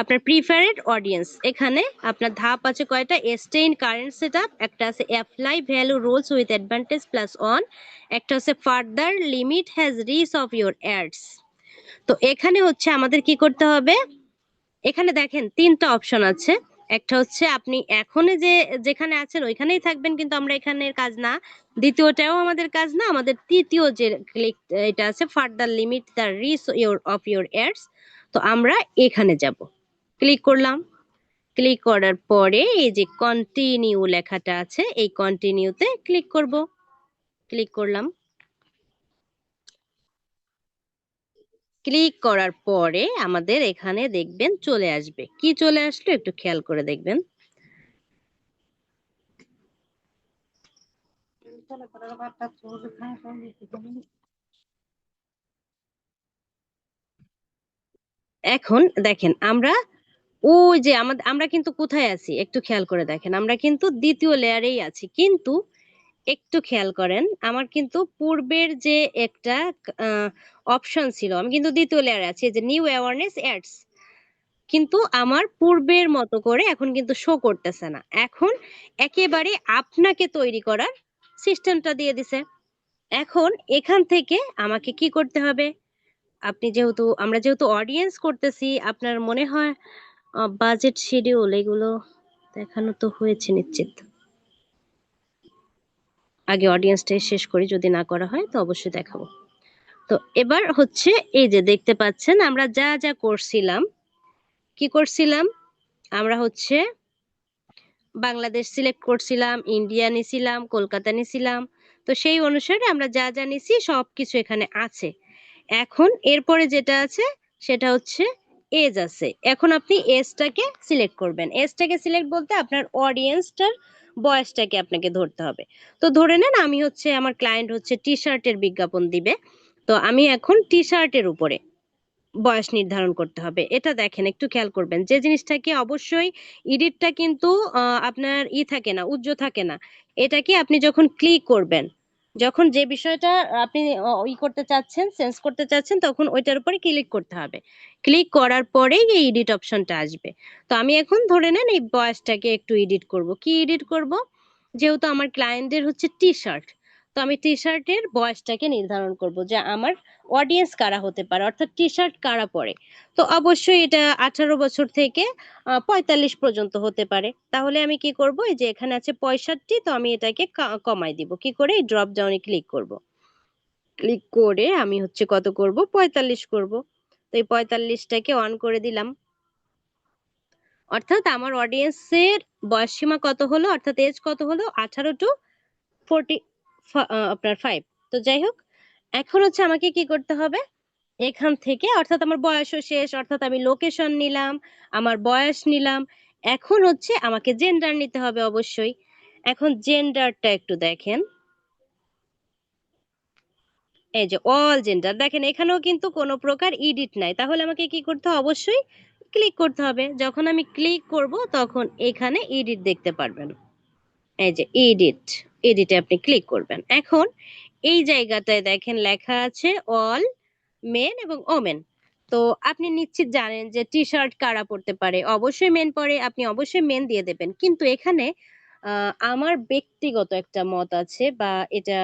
আপনার প্রিফারেড অডিয়েন্স। এখানে আপনার ধাপ আছে কয়টা, স্টে ইন কারেন্ট সেটআপ, একটা আছে apply value rules with advantage plus on, একটা হচ্ছে further limit has reach of your ads. তো এখানে হচ্ছে আমাদের কি করতে হবে, এখানে দেখেন তিনটা অপশন আছে, একটা হচ্ছে আপনি এখন যে যেখানে আছেন ওইখানেই থাকবেন, কিন্তু আমরা এখানের কাজ না। দ্বিতীয়টাও আমাদের কাজ না, আমাদের তৃতীয় যে ক্লিক এটা আছে further limit the reach your of your ads, তো আমরা এখানে যাব। ক্লিক করলাম। ক্লিক করার পরে এই যে কন্টিনিউ লেখাটা আছে, এই কন্টিনিউতে ক্লিক করব। ক্লিক করলাম। ক্লিক করার পরে আমাদের এখানে দেখবেন চলে আসবে, কি চলে আসলো একটু খেয়াল করে দেখবেন। এখন দেখেন আমরা ওই যে আমরা কিন্তু কোথায় আছি একটু খেয়াল করে দেখেন, আমরা কিন্তু দ্বিতীয় লেয়ারেই আছি, কিন্তু একটু খেয়াল করেন আমার কিন্তু পূর্বের যে একটা অপশন ছিল, আমি কিন্তু দ্বিতীয় লেয়ারে আছি, এই যে নিউ অ্যাওয়ারনেস অ্যাডস, কিন্তু আমার পূর্বের মতো করে এখন কিন্তু শো করতেছে না, এখন একেবারে আপনাকে তৈরি করার সিস্টেমটা দিয়ে দিছে। এখন এখান থেকে আমাকে কি করতে হবে, আপনি যেহেতু আমরা যেহেতু অডিয়েন্স করতেছি, আপনার মনে হয় বাজেট শিডিউল এগুলো দেখানো তো হয়েছে নিশ্চিত। আগে অডিয়েন্সটা শেষ করি, যদি না করা হয় তো অবশ্যই দেখাবো। তো এবার হচ্ছে এই যে দেখতে পাচ্ছেন আমরা যা যা করছিলাম, কি করছিলাম, আমরা হচ্ছে বাংলাদেশ সিলেক্ট করছিলাম, ইন্ডিয়া নিছিলাম, কলকাতা নিছিলাম। তো সেই অনুসারে আমরা যা যা নিছি সবকিছু এখানে আছে। এখন এরপরে যেটা আছে সেটা হচ্ছে এজ আছে, এখন আপনি এজটাকে সিলেক্ট করবেন। এজটাকে সিলেক্ট বলতে আপনার অডিয়েন্সটার বয়সটাকে আপনাকে ধরতে হবে। তো ধরে নেন আমি হচ্ছে আমার ক্লায়েন্ট হচ্ছে টি শার্টের বিজ্ঞাপন দিবে, তো আমি এখন টি শার্টের উপরে বয়স নির্ধারণ করতে হবে। এটা দেখেন একটু খেয়াল করবেন, যে জিনিসটাকে অবশ্যই এডিটটা কিন্তু আপনার থাকে না, উজ্জ্ব থাকে না। এটাকে আপনি যখন ক্লিক করবেন, যখন যে বিষয়টা আপনি করতে চাচ্ছেন, সেন্স করতে চাচ্ছেন, তখন ওইটার উপরে ক্লিক করতে হবে। ক্লিক করার পরেই এই এডিট অপশনটা আসবে। তো আমি এখন ধরে নেন এই বয়সটাকে একটু এডিট করব। কি এডিট করব? যেহেতু আমার ক্লায়েন্টের হচ্ছে টি শার্ট, তো আমি টি শার্টের বয়সটাকে নির্ধারণ করব যে আমার অডিয়েন্স কারা হতে পারে, অর্থাৎ টি শার্ট কারা পরে। তো অবশ্যই এটা 18 বছর থেকে 45 পর্যন্ত হতে পারে। তাহলে আমি কি করব, এই যে এখানে আছে 65, তো আমি এটাকে কমাই দিব। কি করে? এই ড্রপ ডাউনে ক্লিক করব। ক্লিক করে আমি হচ্ছে কত করব, 45 করব। তো এই 45টাকে অন করে দিলাম। অর্থাৎ আমার অডিয়েন্সের বয়স সীমা কত হলো, অর্থাৎ এজ কত হলো, 18 to 40, আপনার 5। তো যাই হোক, এখন হচ্ছে আমাকে কি করতে হবে, এখান থেকে অর্থাৎ আমার বয়সও শেষ, অর্থাৎ আমি লোকেশন নিলাম, আমার বয়স নিলাম। এখন হচ্ছে আমাকে জেন্ডার নিতে হবে অবশ্যই। এখন জেন্ডারটা একটু দেখেন, এই যে অল জেন্ডার, দেখেন এখানেও কিন্তু কোনো প্রকার এডিট নাই। তাহলে আমাকে কি করতে হবে, অবশ্যই ক্লিক করতে হবে। যখন আমি ক্লিক করব তখন এখানে এডিট দেখতে পারবেন। এই যে এডিট, এডিটে আপনি ক্লিক করবেন। এখন এই জায়গাটায় দেখেন লেখা আছে অল মেন এবং ওমেন। তো আপনি নিশ্চিত জানেন যে টি শার্ট কারা পড়তে পারে, অবশ্যই মেন পরে, আপনি অবশ্যই মেন দিয়ে দেবেন। কিন্তু এখানে আমার ব্যক্তিগত একটা মত আছে, বা এটা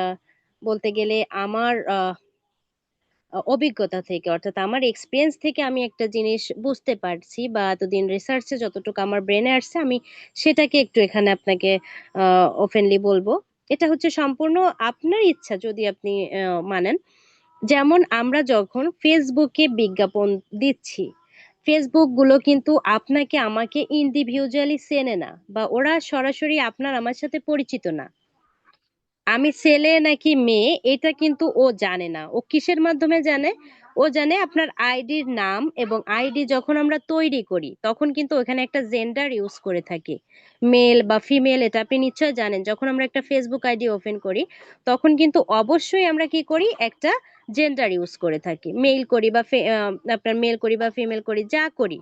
বলতে গেলে আমার অভিজ্ঞতা থেকে, অর্থাৎ আমার এক্সপিরিয়েন্স থেকে আমি একটা জিনিস বুঝতে পারছি, বা এতদিন রিসার্চে যতটুকু আমার ব্রেনে আসছে, আমি সেটাকে একটু এখানে আপনাকে ওপেনলি বলবো। এটা হচ্ছে সম্পূর্ণ আপনার ইচ্ছা, যদি আপনি মানেন। যেমন আমরা যখন ফেসবুকে বিজ্ঞাপন দিচ্ছি, ফেসবুক গুলো কিন্তু আপনাকে আমাকে ইন্ডিভিজুয়ালি চেনে না, বা ওরা সরাসরি আপনার আমার সাথে পরিচিত না। আমি ছেলে নাকি মেয়ে এটা কিন্তু ও জানে না। ও কিসের মাধ্যমে জানে? ও জানে আপনার আইডির নাম, এবং আইডি যখন আমরা তৈরি করি তখন কিন্তু ওখানে একটা জেন্ডার ইউজ করে থাকি, মেল বা ফিমেল। এটা আপনি নিশ্চয় জানেন, যখন আমরা একটা ফেসবুক আইডি ওপেন করি তখন কিন্তু অবশ্যই আমরা কি করি, একটা জেন্ডার ইউজ করে থাকি। মেল করি বা আপনার মেল করি বা ফিমেল করি, যা করি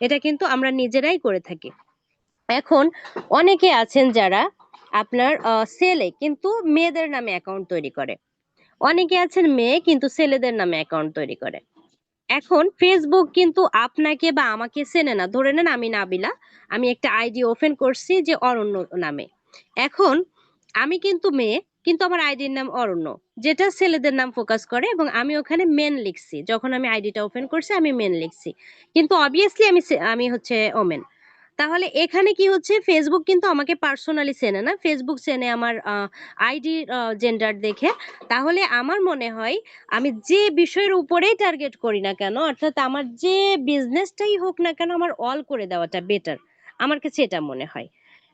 এটা কিন্তু আমরা নিজেরাই করে থাকি। এখন অনেকে আছেন যারা আপনার ছেলে কিন্তু মেয়েদের নামে অ্যাকাউন্ট তৈরি করে, অনেকে আছেন মেয়ে কিন্তু ছেলেদের নামে অ্যাকাউন্ট তৈরি করে। এখন ফেসবুক কিন্তু আপনাকে বা আমাকে চেনে না। ধরে নেন আমি নাবিলা, আমি একটা আইডি ওপেন করছি যে অরণ্য নামে। এখন আমি কিন্তু মেয়ে, কিন্তু আমার আইডির নাম অরণ্য, যেটা ছেলেদের নাম ফোকাস করে, এবং আমি ওখানে মেন লিখছি। যখন আমি আইডিটা ওপেন করছি আমি মেন লিখছি, কিন্তু অবভিয়াসলি আমি হচ্ছে ওমেন। তাহলে এখানে কি হচ্ছে, ফেসবুক কিন্তু আমাকে পার্সোনালি চেনে না, ফেসবুক চেনে আমার আইডি জেন্ডার দেখে। তাহলে আমার মনে হয় আমি যে বিষয়ের উপরেই টার্গেট করি না কেন, অর্থাৎ আমার যে বিজনেসটাই হোক না কেন, আমার অল করে দেওয়াটা বেটার। আমার কাছে এটা মনে হয়।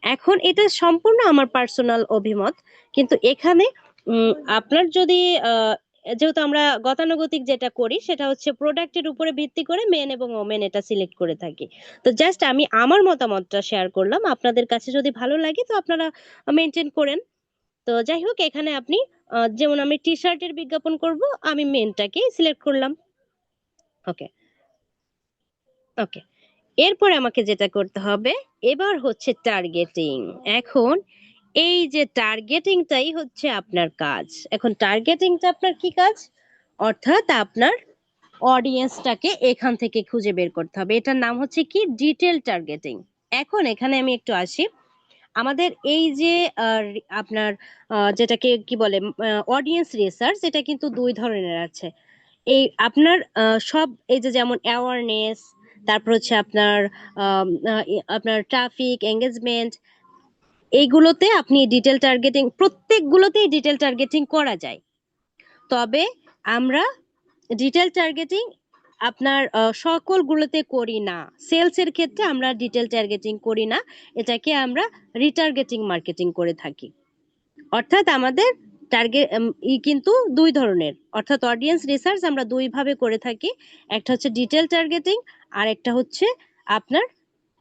এখন এটা সম্পূর্ণ আমার পার্সোনাল অভিমত। কিন্তু এখানে আপনার যদি আহ, যেহেতু আমরা গতানুগতিক যেটা করি সেটা হচ্ছে প্রোডাক্টের উপরে ভিত্তি করে মেন এবং ওমেন এটা সিলেক্ট করে থাকি। তো জাস্ট আমি আমার মতামতটা শেয়ার করলাম, আপনাদের কাছে যদি ভালো লাগে তো আপনারা মেনটেন করেন। তো যাই হোক, এখানে আপনি যেমন আমি টি শার্টের বিজ্ঞাপন করব, আমি মেনটাকে সিলেক্ট করলাম। ওকে, ওকে। এরপরে আমাকে যেটা করতে হবে এবার হচ্ছে টার্গেটিং। এখন এই যে টার্গেটিংটাই হচ্ছে আপনার কাজ। এখন টার্গেটিংটা আপনার কি কাজ? অর্থাৎ আপনার অডিয়েন্সটাকে এখান থেকে খুঁজে বের করতে হবে। এটার নাম হচ্ছে কি, ডিটেল টার্গেটিং। এখন এখানে আমি একটু আসি। আমাদের এই যে আপনার যেটাকে কি বলে, অডিয়েন্স রিসার্চ, এটা কিন্তু দুই ধরনের আছে। এই আপনার সব এই যে যেমন অ্যাওয়ারনেস, তারপর হচ্ছে আপনার আপনার ট্রাফিক এঙ্গেজমেন্ট, এইগুলোতে আপনি ডিটেল টার্গেটিং, প্রত্যেকগুলোতেই ডিটেল টার্গেটিং করা যায়। তবে আমরা ডিটেল টার্গেটিং আপনার সকলগুলোতে করি না। সেলস এর ক্ষেত্রে আমরা ডিটেল টার্গেটিং করি না, এটাকে আমরা রিটার্গেটিং মার্কেটিং করে থাকি। অর্থাৎ আমাদের টার্গেট কিন্তু দুই ধরনের, অর্থাৎ অডিয়েন্স রিসার্চ আমরা দুই ভাবে করে থাকি। একটা হচ্ছে ডিটেল টার্গেটিং, আর একটা হচ্ছে আপনার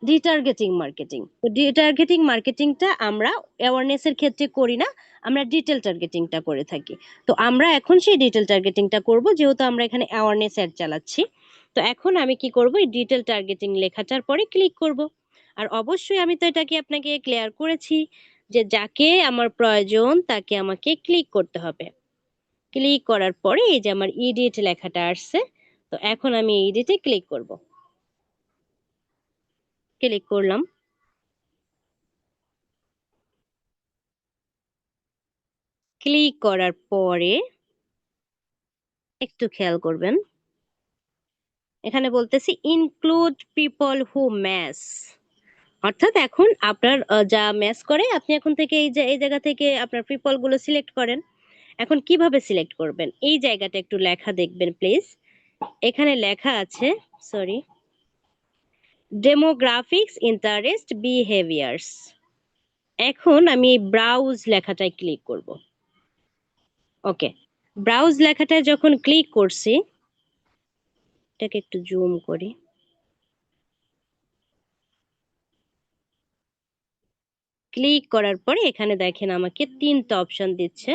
রিটার্গেটিং মার্কেটিং। তো রিটার্গেটিং মার্কেটিংটা আমরা অ্যাওয়ারনেস এর ক্ষেত্রে করি না, আমরা ডিটেল টার্গেটিংটা করে থাকি। তো আমরা এখন সেই ডিটেল টার্গেটিংটা করব, যেহেতু আমরা এখানে অ্যাওয়ারনেস অ্যাড চালাচ্ছি। তো এখন আমি কি করব, এই ডিটেল টার্গেটিং লেখাটার পরে ক্লিক করব। আর অবশ্যই আমি তো এটাকে আপনাকে ক্লিয়ার করেছি যে যাকে আমার প্রয়োজন তাকে আমাকে ক্লিক করতে হবে। ক্লিক করার পরে এই যে আমার এডিট লেখাটা আসছে, তো এখন আমি এডিটে ক্লিক করব। ক্লিক করলাম। ক্লিক করার পরে একটু খেয়াল করবেন, এখানে বলতেছি ইনক্লুড পিপল হু ম্যাচ, অর্থাৎ এখন আপনার যা ম্যাচ করে আপনি এখন থেকে এই যে এই জায়গা থেকে আপনার পিপল গুলো সিলেক্ট করেন। এখন কিভাবে সিলেক্ট করবেন, এই জায়গাটা একটু লেখা দেখবেন প্লিজ। এখানে লেখা আছে, সরি, ডেমোগ্রাফিক্স, ইন্টারেস্ট, বিহেভিয়ার্স। এখন আমি এই ব্রাউজ লেখাটায় ক্লিক করব। ওকে, ব্রাউজ লেখাটায় যখন ক্লিক করছি, এটাকে একটু জুম করি। ক্লিক করার পরে এখানে দেখেন আমাকে তিনটা অপশন দিচ্ছে।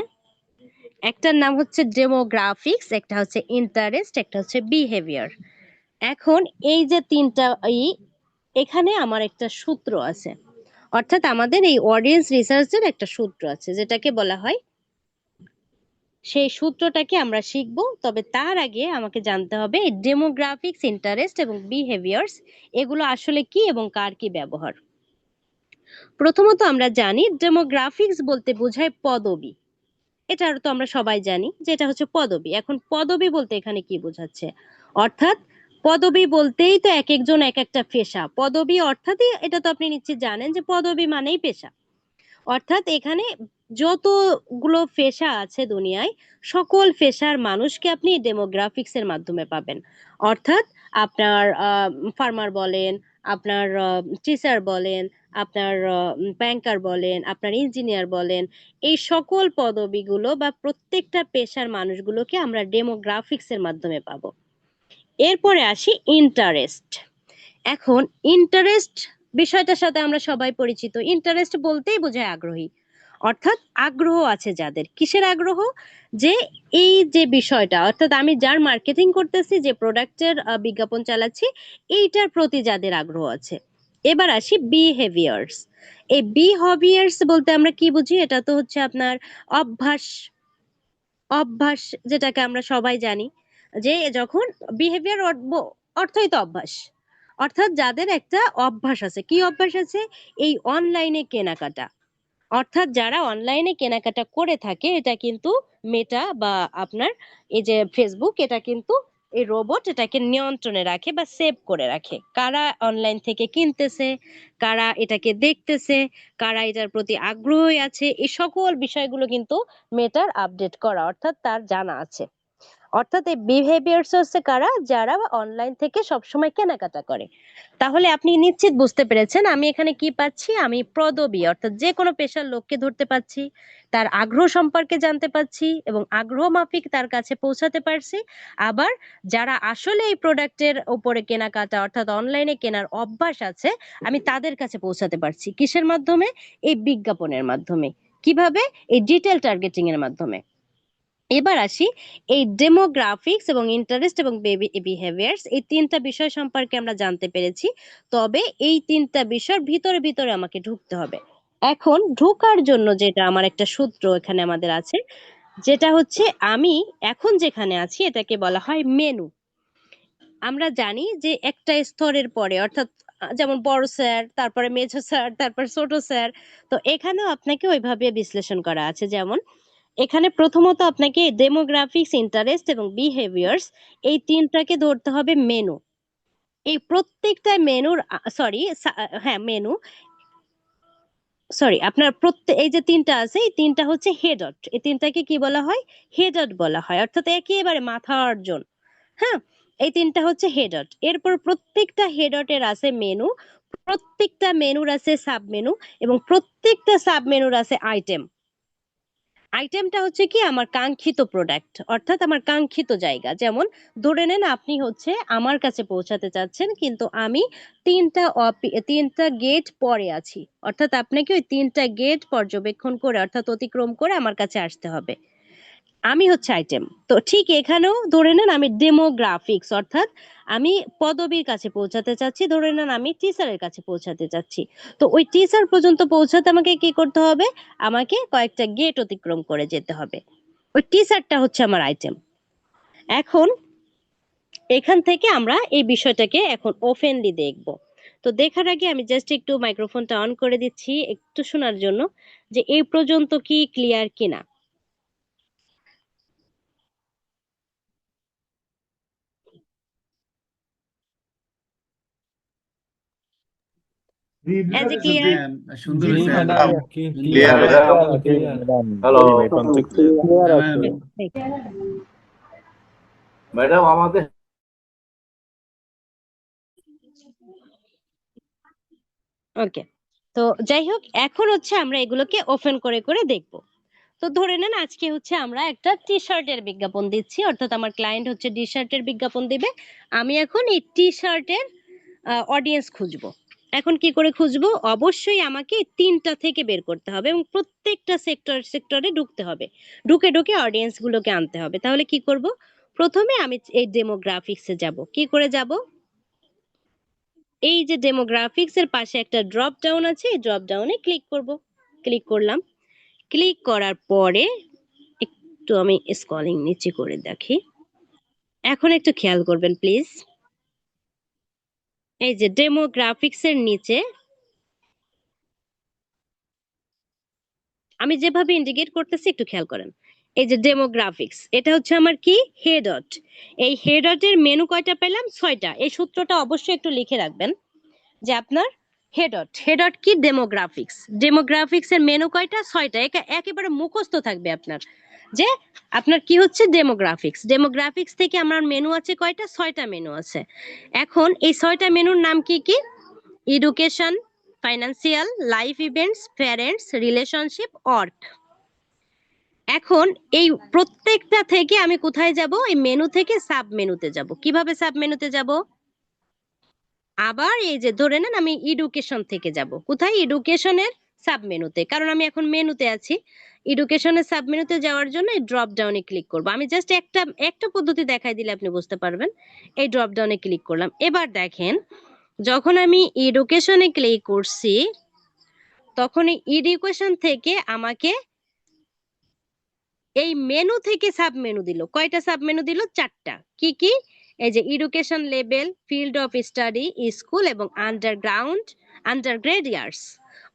একটার নাম হচ্ছে ডেমোগ্রাফিক্স, একটা হচ্ছে ইন্টারেস্ট, একটা হচ্ছে বিহেভিয়ার। এখন এই যে তিনটা এখানে আমার একটা সূত্র আছে, অর্থাৎ আমাদের এই অডিয়েন্স রিসার্চের একটা সূত্র আছে যেটাকে বলা হয়, সেই সূত্রটাকে আমরা শিখবো। তবে তার আগে আমাকে জানতে হবে এই ডেমোগ্রাফিক্স, ইন্টারেস্ট এবং বিহেভিয়ার্স এগুলো আসলে কি এবং কার কি ব্যবহার। প্রথমত আমরা জানি ডেমোগ্রাফিক্স বলতে বোঝায় পদবি, এটা তো আমরা সবাই জানি যে এটা হচ্ছে পদবি। এখন পদবি বলতে এখানে কি বোঝাচ্ছে, অর্থাৎ পদবি বলতেই তো এক একজন এক একটা পেশা, পদবি অর্থাৎই এটা তো আপনি নিশ্চয়ই জানেন যে পদবি মানেই পেশা। অর্থাৎ এখানে যতগুলো পেশা আছে দুনিয়ায়, সকল পেশার মানুষকে আপনি ডেমোগ্রাফিক্স এর মাধ্যমে পাবেন। অর্থাৎ আপনার ফার্মার বলেন, আপনার টিচার বলেন, আপনার ব্যাংকার বলেন, আপনার ইঞ্জিনিয়ার বলেন, এই সকল পদবিগুলো বা প্রত্যেকটা পেশার মানুষগুলোকে আমরা ডেমোগ্রাফিক্স এর মাধ্যমে পাবো। এরপরে আসি ইন্টারেস্ট। এখন ইন্টারেস্ট বিষয়টার সাথে আমরা সবাই পরিচিত, ইন্টারেস্ট বলতেই বোঝায় আগ্রহী। অর্থাৎ আগ্রহ আছে যাদের, কিসের আগ্রহ, যে এই যে বিষয়টা, অর্থাৎ আমি যার মার্কেটিং করতেছি, যে প্রোডাক্টের বিজ্ঞাপন চালাচ্ছি, এইটার প্রতি যাদের আগ্রহ আছে। এবার আসি বিহেভিয়ার্স। এই বিহেভিয়ার্স বলতে আমরা কি বুঝি, এটা তো হচ্ছে আপনার অভ্যাস। অভ্যাস যেটাকে আমরা সবাই জানি, যে যখন বিহেভিয়ার অর্থই তো অভ্যাস। অর্থাৎ যাদের একটা অভ্যাস আছে, কি অভ্যাস আছে, এই অনলাইনে কেনাকাটা। অর্থাৎ যারা অনলাইনে কেনাকাটা করে থাকে, এটা কিন্তু মেটা বা আপনার এই যে ফেসবুক, এটা কিন্তু এই রোবট এটাকে নিয়ন্ত্রণে রাখে বা সেভ করে রাখে, কারা অনলাইন থেকে কিনতেছে, কারা এটাকে দেখতেছে, কারা এটার প্রতি আগ্রহী আছে, এই সকল বিষয়গুলো কিন্তু মেটার আপডেট করা, অর্থাৎ তার জানা আছে। অর্থাৎ এই বিহেভিয়ার্স হচ্ছে কারা, যারা অনলাইন থেকে সবসময় কেনাকাটা করে। তাহলে আপনি নিশ্চিত বুঝতে পেরেছেন আমি এখানে কি পাচ্ছি, আমি পদবি অর্থাৎ যে কোনো পেশার লোককে ধরতে পাচ্ছি, তার আগ্রহ সম্পর্কে জানতে পাচ্ছি এবং আগ্রহ মাফিক তার কাছে পৌঁছাতে পারছি। আবার যারা আসলে এই প্রোডাক্টের উপরে কেনাকাটা অর্থাৎ অনলাইনে কেনার অভ্যাস আছে, আমি তাদের কাছে পৌঁছাতে পারছি কিসের মাধ্যমে, এই বিজ্ঞাপনের মাধ্যমে। কিভাবে, এই ডিটেল টার্গেটিং এর মাধ্যমে। এবার আসি এই ডেমোগ্রাফিক্স এবং ইন্টারেস্ট এবং বিহেভিয়ার্স, এই তিনটা বিষয় সম্পর্কে আমরা জানতে পেরেছি। তবে এই তিনটা বিষয়ের ভিতরে ভিতরে আমাকে ঢুকতে হবে। এখন ঢোকার জন্য যেটা আমার একটা সূত্র এখানে আমাদের আছে, যেটা হচ্ছে আমি এখন যেখানে আছি এটাকে বলা হয় মেনু। আমরা জানি যে একটা স্তরের পরে, অর্থাৎ যেমন বড় স্যার, তারপরে মেজো স্যার, তারপর ছোট স্যার, তো এখানেও আপনাকে ওইভাবে বিশ্লেষণ করা আছে। যেমন এখানে প্রথমত আপনাকে ডেমোগ্রাফিক্স, ইন্টারেস্ট এবং বিহেভিয়ার্স এই তিনটাকে ধরতে হবে মেনু। এই প্রত্যেকটা মেনুর, সরি, হ্যাঁ মেনু, সরি, আপনার প্রত্যেক এই যে তিনটা আছে, এই তিনটা হচ্ছে হেডট, এই তিনটাকে কি বলা হয়, হেডট বলা হয়, অর্থাৎ একেবারে মাথা অর্জন। হ্যাঁ, এই তিনটা হচ্ছে হেডট। এরপর প্রত্যেকটা হেডটের আছে মেনু, প্রত্যেকটা মেনুর আছে সাব মেনু এবং প্রত্যেকটা সাব মেনুর আছে আইটেম। আইটেমটা হচ্ছে কি আমার কাঙ্ক্ষিত প্রোডাক্ট, অর্থাৎ আমার কাঙ্ক্ষিত জায়গা। যেমন ধরে নেন আপনি হচ্ছে আমার কাছে পৌঁছাতে চাচ্ছেন, কিন্তু আমি তিনটা গেট পরে আছি, অর্থাৎ আপনাকে ওই তিনটা গেট পর্যবেক্ষণ করে অর্থাৎ অতিক্রম করে আমার কাছে আসতে হবে। আমি হচ্ছে আইটেম। তো ঠিক এখানেও ধরে নেন আমি ডেমোগ্রাফিক্স অর্থাৎ আমি পদবীর কাছে পৌঁছাতে চাচ্ছি, ধরে নেন আমি টিচারের কাছে পৌঁছাতে চাচ্ছি। তো ওই টিচার পর্যন্ত পৌঁছাতে আমাকে কি করতে হবে, আমাকে কয়েকটা গেট অতিক্রম করে যেতে হবে। ওই টিচারটা হচ্ছে আমার আইটেম। এখন এখান থেকে আমরা এই বিষয়টাকে এখন ওপেনলি দেখব। তো দেখার আগে আমি জাস্ট একটু মাইক্রোফোনটা অন করে দিচ্ছি একটু শোনার জন্য যে এই পর্যন্ত কি ক্লিয়ার কিনা। As a clear? সুন্দর জি হয়েছে ম্যাডাম ক্লিয়ার হ্যালো ক্লিয়ার আছে ম্যাডাম আমাদের ওকে, তো যাই হোক এখন হচ্ছে আমরা এগুলোকে ওপেন করে করে দেখব। তো ধরে নেন আজকে হচ্ছে আমরা একটা টি শার্টের বিজ্ঞাপন দিচ্ছি, অর্থাৎ আমার ক্লায়েন্ট হচ্ছে টি শার্টের বিজ্ঞাপন দিবে। আমি এখন এই টি শার্টের অডিয়েন্স খুঁজবো। এখন কি করে খুঁজবো, অবশ্যই আমাকে তিনটা থেকে বের করতে হবে এবং প্রত্যেকটা সেক্টরে ঢুকতে হবে, ঢুকে ঢুকে অডিয়েন্স গুলোকে আনতে হবে। তাহলে কি করব, প্রথমে আমি এই ডেমোগ্রাফিক্সে যাব। কি করে যাব, এই যে ডেমোগ্রাফিক্স এর পাশে একটা ড্রপ ডাউন আছে, এই ড্রপ ডাউনে ক্লিক করব। ক্লিক করলাম, ক্লিক করার পরে একটু আমি স্ক্রলিং নিচে করে দেখি, এখন একটু খেয়াল করবেন প্লিজ। এই যে ডেমোগ্রাফিক্স এর নিচে আমি যেভাবে ইন্ডিকেট করতেছি একটু খেয়াল করেন। এই যে ডেমোগ্রাফিক্স, এটা হচ্ছে আমার কি হেডট। এই হেডটের মেনু কয়টা পেলাম, 6টা। এই সূত্রটা অবশ্যই একটু লিখে রাখবেন যে আপনার হেডট কি ডেমোগ্রাফিক্স, ডেমোগ্রাফিক্স এর মেনু কয়টা, 6টা। একেবারে মুখস্থ থাকবে আপনার যে আপনার কি হচ্ছে ডেমোগ্রাফিক্স। ডেমোগ্রাফিক্স থেকে আমার মেনু আছে কয়টা, 6টা মেনু আছে। এখন এই 6টা মেনুর নাম কি কি, education, financial, life events, parents, relationship, work. এখন এই প্রত্যেকটা থেকে আমি কোথায় যাব, এই মেনু থেকে সাব মেনুতে যাব। কিভাবে সাব মেনুতে যাব, আবার এই যে ধরে নেন আমি এডুকেশন থেকে যাব কোথায়, এডুকেশনের সাব মেনুতে, কারণ আমি এখন মেনুতে আছি। এডুকেশনের সাব মেনুতে যাওয়ার জন্য এই ড্রপ ডাউনে ক্লিক করব। আমি জাস্ট একটা একটা পদ্ধতি দেখাই দিলে আপনি বুঝতে পারবেন। এই ড্রপ ডাউনে ক্লিক করলাম। এবার দেখেন যখন আমি এডুকেশনে ক্লিক করছি তখন এই এডুকেশন থেকে আমাকে এই মেনু থেকে সাব মেনু দিল। কয়টা সাব মেনু দিল, 4টা। কি কি, এই যে education level, field of study, school এবং আন্ডারগ্রেড ইয়ার্স।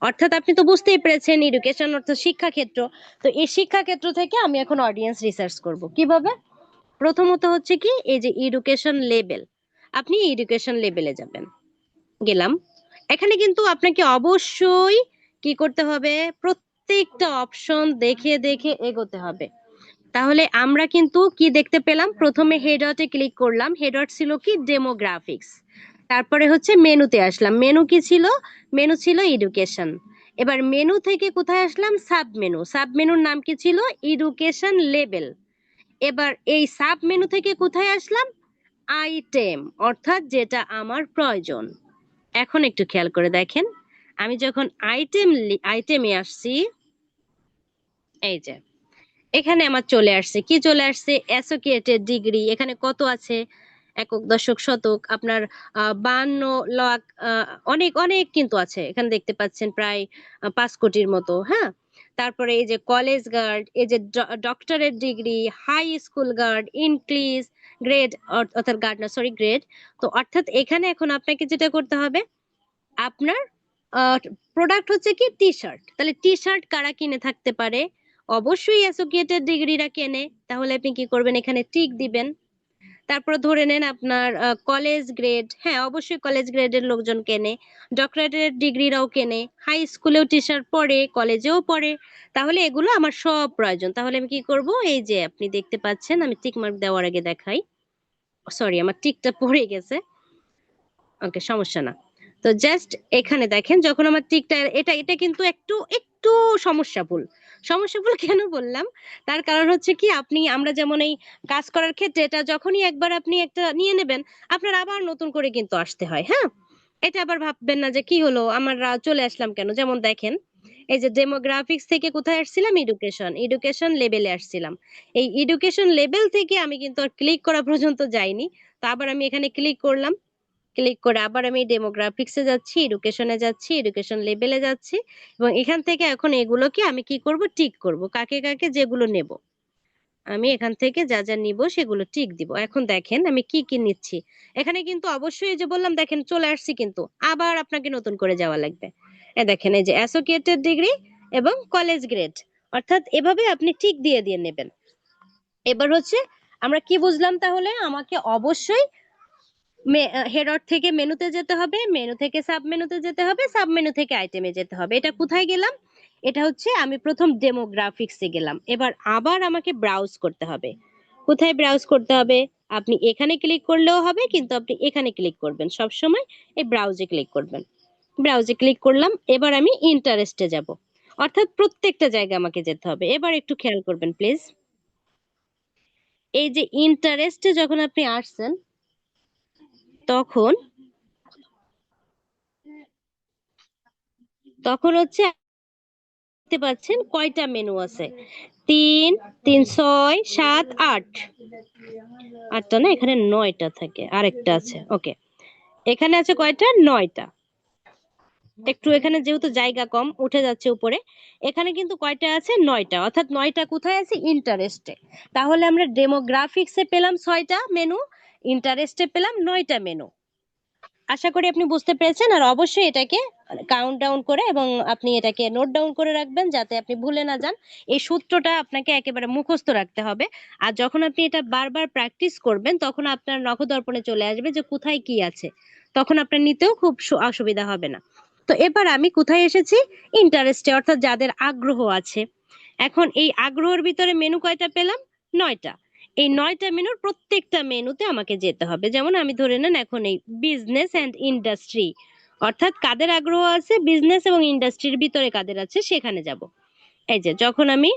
অর্থাৎ আপনি তো বুঝতেই পেরেছেন এডুকেশন অর্থাৎ শিক্ষাক্ষেত্র। তো এই শিক্ষাক্ষেত্র থেকে আমি এখন অডিয়েন্স রিসার্চ করব। কিভাবে, প্রথমত হচ্ছে কি এই যে এডুকেশন লেভেল, আপনি এডুকেশন লেভেলে যাবেন। গেলাম, এখানে কিন্তু আপনাকে অবশ্যই কি করতে হবে, প্রত্যেকটা অপশন দেখে দেখে এগোতে হবে। তাহলে আমরা কিন্তু কি দেখতে পেলাম, প্রথমে হেডটে ক্লিক করলাম, হেডট ছিল কি ডেমোগ্রাফিক্স। তারপরে হচ্ছে মেনুতে আসলাম, মেনু কি ছিল, মেনু ছিল এডুকেশন। এবার মেনু থেকে কোথায় আসলাম, সাব মেনু, সাব মেনুর নাম কি ছিল, এডুকেশন লেভেল। এবার এই সাব মেনু থেকে কোথায় আসলাম, আইটেম, অর্থাৎ যেটা আমার প্রয়োজন। এখন একটু খেয়াল করে দেখেন, আমি যখন আইটেমে আসছি, এই যে এখানে আমার চলে আসছে কি, চলে আসছে অ্যাসোসিয়েটেড ডিগ্রি। এখানে কত আছে, একক, দশক, শতক, আপনার 52 লাখ, অনেক অনেক কিন্তু আছে। এখানে দেখতে পাচ্ছেন প্রায় 5 কোটির মতো। হ্যাঁ, তারপরে এই যে কলেজ গার্ড, এই যে doctorate degree, high school guard, increase grade, অর্থাৎ গার্ড না সরি গ্রেড। তো অর্থাৎ এখানে এখন আপনাকে যেটা করতে হবে, আপনার প্রোডাক্ট হচ্ছে কি টি শার্ট, তাহলে টি শার্ট কারা কিনে থাকতে পারে, অবশ্যই অ্যাসোসিয়েটেড ডিগ্রিরা কেনে। তাহলে আপনি কি করবেন, এখানে টিক দিবেন। তারপর ধরে নেন আপনার কলেজ গ্রেড, হ্যাঁ অবশ্যই কলেজ গ্রেডের লোকজন কেনে, ডক্টরেটের ডিগ্রিরাও কেনে, হাই স্কুলেও টি শার্ট পরে, কলেজেও পরে। তাহলে এগুলো আমার সব প্রয়োজন। তাহলে আমি কি করব, এই যে আপনি দেখতে পাচ্ছেন আমি টিক মার্ক দেওয়ার আগে দেখাই, সরি আমার টিকটা পড়ে গেছে, ওকে সমস্যা না। তো জাস্ট এখানে দেখেন যখন আমার টিকটা, এটা এটা কিন্তু একটু একটু সমস্যাফুল। সমস্যাফুল কেন বললাম, তার কারণ হচ্ছে কি আমরা যেমন এই কাজ করার ক্ষেত্রে এটা যখনই একবার আপনি একটা নিয়ে নেবেন, আপনার আবার নতুন করে কিন্তু আসতে হয়। হ্যাঁ, এটা আবার ভাববেন না যে কি হলো আমার চলে আসলাম কেন। যেমন দেখেন এই যে ডেমোগ্রাফিক্স থেকে কোথায় আসছিলাম, এডুকেশন লেভেলে আসছিলাম। এই এডুকেশন লেভেল থেকে আমি কিন্তু আর ক্লিক করা পর্যন্ত যাইনি। তো আবার আমি এখানে ক্লিক করলাম, ক্লিক করে আবার আমি ডেমোগ্রাফিক্সে যাচ্ছি, এডুকেশনে যাচ্ছি, এডুকেশন লেভেলে যাচ্ছি, এবং এখান থেকে এখন এগুলোকে আমি কি করব, টিক করব, কাকে কাকে যেগুলো নেব আমি এখান থেকে যা যা নিব সেগুলো টিক দিব। এখন দেখেন আমি কি কি নিচ্ছি। এখানে কিন্তু অবশ্যই যে বললাম দেখেন চলে আসছি, কিন্তু আবার আপনাকে নতুন করে যাওয়া লাগবে। দেখেন এই যে অ্যাসোসিয়েটেড ডিগ্রি এবং কলেজ গ্রেড, অর্থাৎ এভাবে আপনি টিক দিয়ে দিয়ে নেবেন। এবার হচ্ছে আমরা কি বুঝলাম, তাহলে আমাকে অবশ্যই হেডার থেকে মেনুতে যেতে হবে, মেনু থেকে সাব মেনুতে যেতে হবে, সাব মেনু থেকে আইটেমে যেতে হবে। এটা কোথায় গেলাম, এটা হচ্ছে আমি প্রথম ডেমোগ্রাফিক্সে গেলাম। এবার আবার আমাকে ব্রাউজ করতে হবে। কোথায় ব্রাউজ করতে হবে, আপনি এখানে ক্লিক করলেও হবে, কিন্তু আপনি এখানে ক্লিক করবেন সব সময়, এই ব্রাউজে ক্লিক করবেন। ব্রাউজে ক্লিক করলাম, এবার আমি ইন্টারেস্টে যাব, অর্থাৎ প্রত্যেকটা জায়গায় আমাকে যেতে হবে। এবার একটু খেয়াল করবেন প্লিজ, এই যে ইন্টারেস্টে যখন আপনি আসছেন তখন তখন হচ্ছে দেখতে পাচ্ছেন কয়টা মেনু আছে, 3, 3, 6, 7, 8, 8টা না, এখানে 9টা থাকে, আরেকটা আছে, ওকে। এখানে আছে কয়টা, 9টা। একটু এখানে যেহেতু জায়গা কম উঠে যাচ্ছে উপরে, এখানে কিন্তু কয়টা আছে, 9টা, অর্থাৎ 9টা কোথায় আছে, ইন্টারেস্টে। তাহলে আমরা ডেমোগ্রাফিক্সে পেলাম 6টা মেনু, ইন্টারেস্টে পেলাম 9টা মেনু। আশা করি আপনি বুঝতে পেরেছেন। আর অবশ্যই এটাকে কাউন্ট ডাউন করে এবং আপনি এটাকে নোট ডাউন করে রাখবেন যাতে আপনি ভুলে না যান। এই সূত্রটা আপনাকে একেবারে মুখস্থ রাখতে হবে। আর যখন আপনি এটা বারবার প্র্যাকটিস করবেন তখন আপনার নখদর্পণে চলে আসবে যে কোথায় কি আছে, তখন আপনার নিতেও খুব অসুবিধা হবে না। তো এবার আমি কোথায় এসেছি, ইন্টারেস্টে, অর্থাৎ যাদের আগ্রহ আছে। এখন এই আগ্রহের ভিতরে মেনু কয়টা পেলাম, 9টা। এই 9টা মেনুর প্রত্যেকটা মেনুতে আমাকে যেতে হবে। যেমন আমি ধরে নেন এখন এই বিজনেস এন্ড ইন্ডাস্ট্রি, অর্থাৎ কাদের আগ্রহ আছে বিজনেস এবং ইন্ডাস্ট্রির ভিতরে কাদের আছে সেখানে যাব। এই যে যখন আমি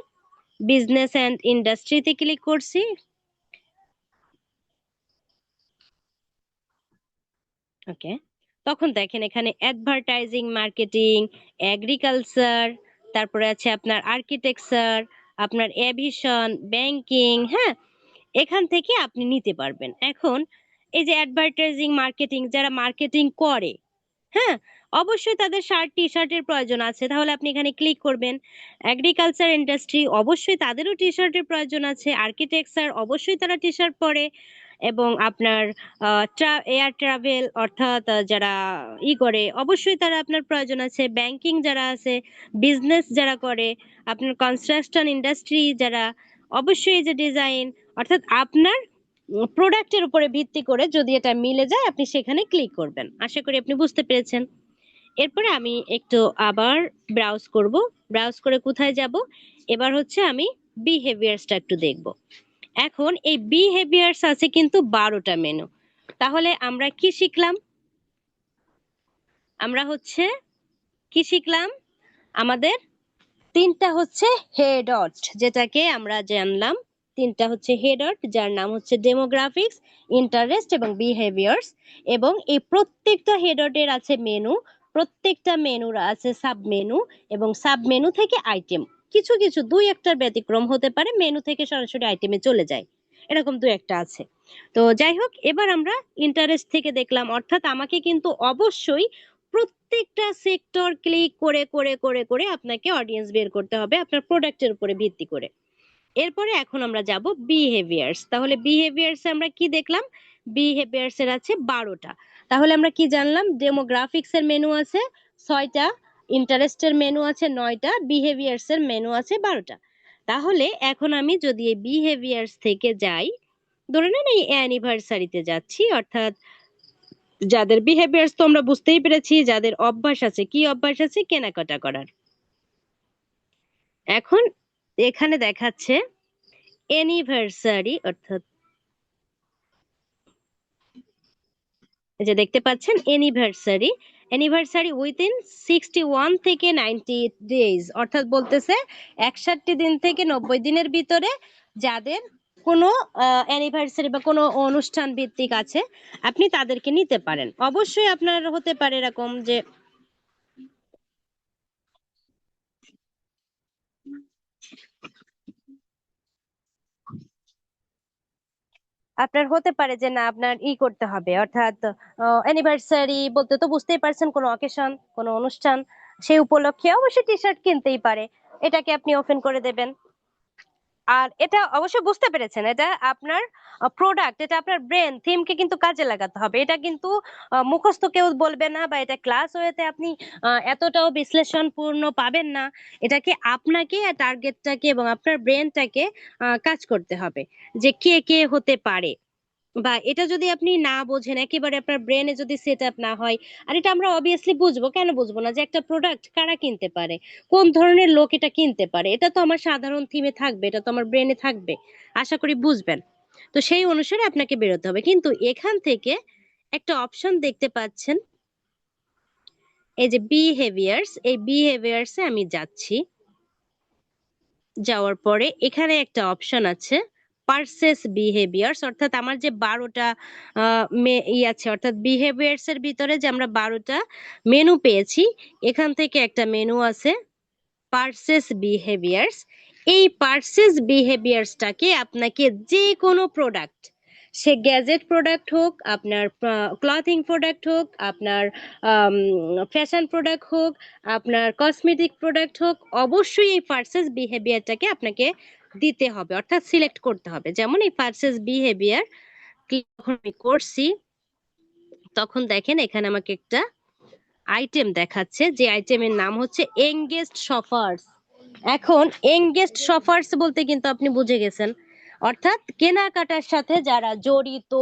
বিজনেস এন্ড ইন্ডাস্ট্রিতে ক্লিক করছি, ওকে, তখন দেখেন এখানে অ্যাডভার্টাইজিং, মার্কেটিং, এগ্রিকালচার, তারপরে আছে আপনার আর্কিটেকচার, আপনার এভিশন, ব্যাংকিং, হ্যাঁ, এখান থেকে আপনি নিতে পারবেন। এখন এই যে অ্যাডভার্টাইজিং, মার্কেটিং, যারা মার্কেটিং করে, হ্যাঁ, অবশ্যই তাদের শার্ট টি শার্টের প্রয়োজন আছে, তাহলে আপনি এখানে ক্লিক করবেন। এগ্রিকালচার ইন্ডাস্ট্রি, অবশ্যই তাদেরও টি শার্টের প্রয়োজন আছে। আর্কিটেকচার, অবশ্যই তারা টি শার্ট পরে। এবং আপনার এয়ার ট্রাভেল, অর্থাৎ যারা করে, অবশ্যই তারা আপনার প্রয়োজন আছে। ব্যাংকিং যারা আছে, বিজনেস যারা করে, আপনার কনস্ট্রাকশন ইন্ডাস্ট্রি যারা, অবশ্যই এই যে ডিজাইন, অর্থাৎ আপনার প্রোডাক্টের উপরে ভিত্তি করে যদি এটা মিলে যায় আপনি সেখানে ক্লিক করবেন। আশা করি আপনি বুঝতে পেরেছেন। এরপরে আমি একটু আবার ব্রাউজ করব, ব্রাউজ করে কোথায় যাব, এবার হচ্ছে আমি বিহেভিয়ার্সটা একটু দেখব। এখন এই বিহেভিয়ার্স আছে কিন্তু 12টা মেনু। তাহলে আমরা কি শিখলাম, আমরা হচ্ছে কি শিখলাম, আমাদের 3টা হচ্ছে হেডট, যেটাকে আমরা জানলাম 3টা হচ্ছে হেডট, যার নাম হচ্ছে ডেমোগ্রাফিক্স, ইন্টারেস্ট এবং বিহেভিয়ার্স। এবং এই প্রত্যেকটা হেডটের আছে মেনু, প্রত্যেকটা মেনুর আছে সাব মেনু, এবং সাব মেনু থেকে আইটেম। কিছু কিছু দুই একটার ব্যতিক্রম হতে পারে, মেনু থেকে সরাসরি আইটেমে চলে যায়, এরকম দুই একটা আছে। তো যাই হোক, এবার আমরা ইন্টারেস্ট থেকে দেখলাম, অর্থাৎ আমাকে কিন্তু অবশ্যই প্রত্যেকটা সেক্টর ক্লিক করে করে করে করে আপনাকে অডিয়েন্স বের করতে হবে আপনার প্রোডাক্টের উপরে ভিত্তি করে। এরপরে এখন আমরা যাব বিহেভিয়ার্স। তাহলে বিহেভিয়ার্স আমরা কি দেখলাম, বিহেভিয়ার্স এর আছে 12টা। তাহলে আমরা কি জানলাম, ডেমোগ্রাফিক্স এর মেনু আছে 6টা, ইন্টারেস্টের মেনু আছে 9টা, বিহেভিয়ার্স এর মেনু আছে 12টা। তাহলে এখন আমি যদি এই বিহেভিয়ার্স থেকে যাই, ধরে নেন এই অ্যানিভার্সারিতে যাচ্ছি, অর্থাৎ যাদের বিহেভিয়ার্স তো আমরা বুঝতেই পেরেছি, যাদের অভ্যাস আছে, কি অভ্যাস আছে, কেনাকাটা করার। এখন এখানে দেখাচ্ছে অ্যানিভার্সারি, অর্থাৎ এই যে দেখতে পাচ্ছেন অ্যানিভার্সারি, অ্যানিভার্সারি উইথিন 61 থেকে 90 ডেজ, অর্থাৎ বলতেছে 61 দিন থেকে 90 দিনের ভিতরে যাদের কোনো অ্যানিভার্সারি বা কোনো অনুষ্ঠান ভিত্তিক আছে আপনি তাদেরকে নিতে পারেন। অবশ্যই আপনার হতে পারে এরকম যে আপনার হতে পারে যে না আপনার করতে হবে, অর্থাৎ অ্যানিভার্সারি বলতে তো বুঝতেই পারছেন, কোনো অকেশন, কোনো অনুষ্ঠান, সেই উপলক্ষে অবশ্যই টি শার্ট কিনতেই পারে, এটাকে আপনি ওপেন করে দেবেন। আর এটা অবশ্যই বুঝতে পেরেছেন, এটা আপনার প্রোডাক্ট, এটা আপনার ব্রেন থিমকে কিন্তু কাজে লাগাতে হবে। এটা কিন্তু মুখস্থ কেউ বলবে না, বা এটা ক্লাস ওয়েতে আপনি এতটাও বিশ্লেষণপূর্ণ পাবেন না। এটাকে আপনাকে টার্গেটটাকে এবং আপনার ব্রেনটাকে কাজ করতে হবে যে কে কে হতে পারে, বা এটা যদি আপনি না বোঝেন, একেবারে আপনার ব্রেনে যদি সেট আপ না হয়। আর এটা আমরা অবভিয়াসলি বুঝবো, কেন বুঝবো না, যে একটা প্রোডাক্ট কারা কিনতে পারে, কোন ধরনের লোক এটা কিনতে পারে, এটা তো আমার সাধারণ থিমে থাকবে, এটা তো আমার ব্রেনে থাকবে, আশা করি বুঝবেন। তো সেই অনুসারে আপনাকে বেরোতে হবে। কিন্তু এখান থেকে একটা অপশন দেখতে পাচ্ছেন, এই যে বিহেভিয়ার্স, এই বিহেভিয়ার্সে আমি যাচ্ছি। যাওয়ার পরে এখানে একটা অপশন আছে পারসেস বিহেভিয়ার্স, অর্থাৎ আমার যে 12টা আছে, অর্থাৎ বিহেভিয়ার্স এর ভিতরে যে আমরা 12টা মেনু পেয়েছি, এখান থেকে একটা মেনু আছে পারসেস বিহেভিয়ার্স। এই পারসেস বিহেভিয়ার্সটাকে আপনাকে যে কোনো প্রোডাক্ট, সে গ্যাজেট প্রোডাক্ট হোক, আপনার ক্লথিং প্রোডাক্ট হোক, আপনার ফ্যাশন প্রোডাক্ট হোক, আপনার কসমেটিক প্রোডাক্ট হোক, অবশ্যই এই পারসেস বিহেভিয়ারটাকে আপনাকে দিতে হবে, অর্থাৎ সিলেক্ট করতে হবে। যেমন এই পারসেস বিহেভিয়ার যখন আমি করছি, তখন দেখেন এখানে আমাকে একটা আইটেম দেখাচ্ছে, যে আইটেমের নাম হচ্ছে এঙ্গেজড শপার্স। এখন এঙ্গেজড শপার্স বলতে কিন্তু আপনি বুঝে গেছেন, অর্থাৎ কেনাকাটার সাথে যারা জড়িত।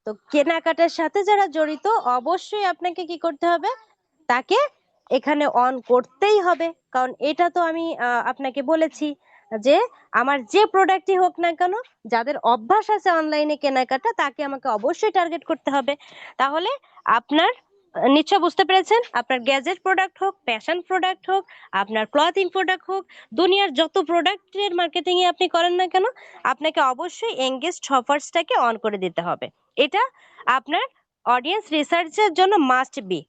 তো কেনাকাটার সাথে যারা জড়িত, অবশ্যই আপনাকে কি করতে হবে, তাকে এখানে অন করতেই হবে। কারণ এটা তো আমি আপনাকে বলেছি যে আমার যে প্রোডাক্টই হোক না কেন, যাদের অভ্যাস আছে অনলাইনে কেনাকাটা, তাকে আমাকে অবশ্যই টার্গেট করতে হবে। তাহলে আপনার নিশ্চয় বুঝতে পেরেছেন, আপনার গ্যাজেট প্রোডাক্ট হোক, ফ্যাশন প্রোডাক্ট হোক, আপনার ক্লথিং প্রোডাক্ট হোক, দুনিয়ার যত প্রোডাক্টের মার্কেটিং এ আপনি করেন না কেন, আপনাকে অবশ্যই এঙ্গেজড শপার্সটাকে অন করে দিতে হবে। এটা আপনার অডিয়েন্স রিসার্চের জন্য মাস্ট বি।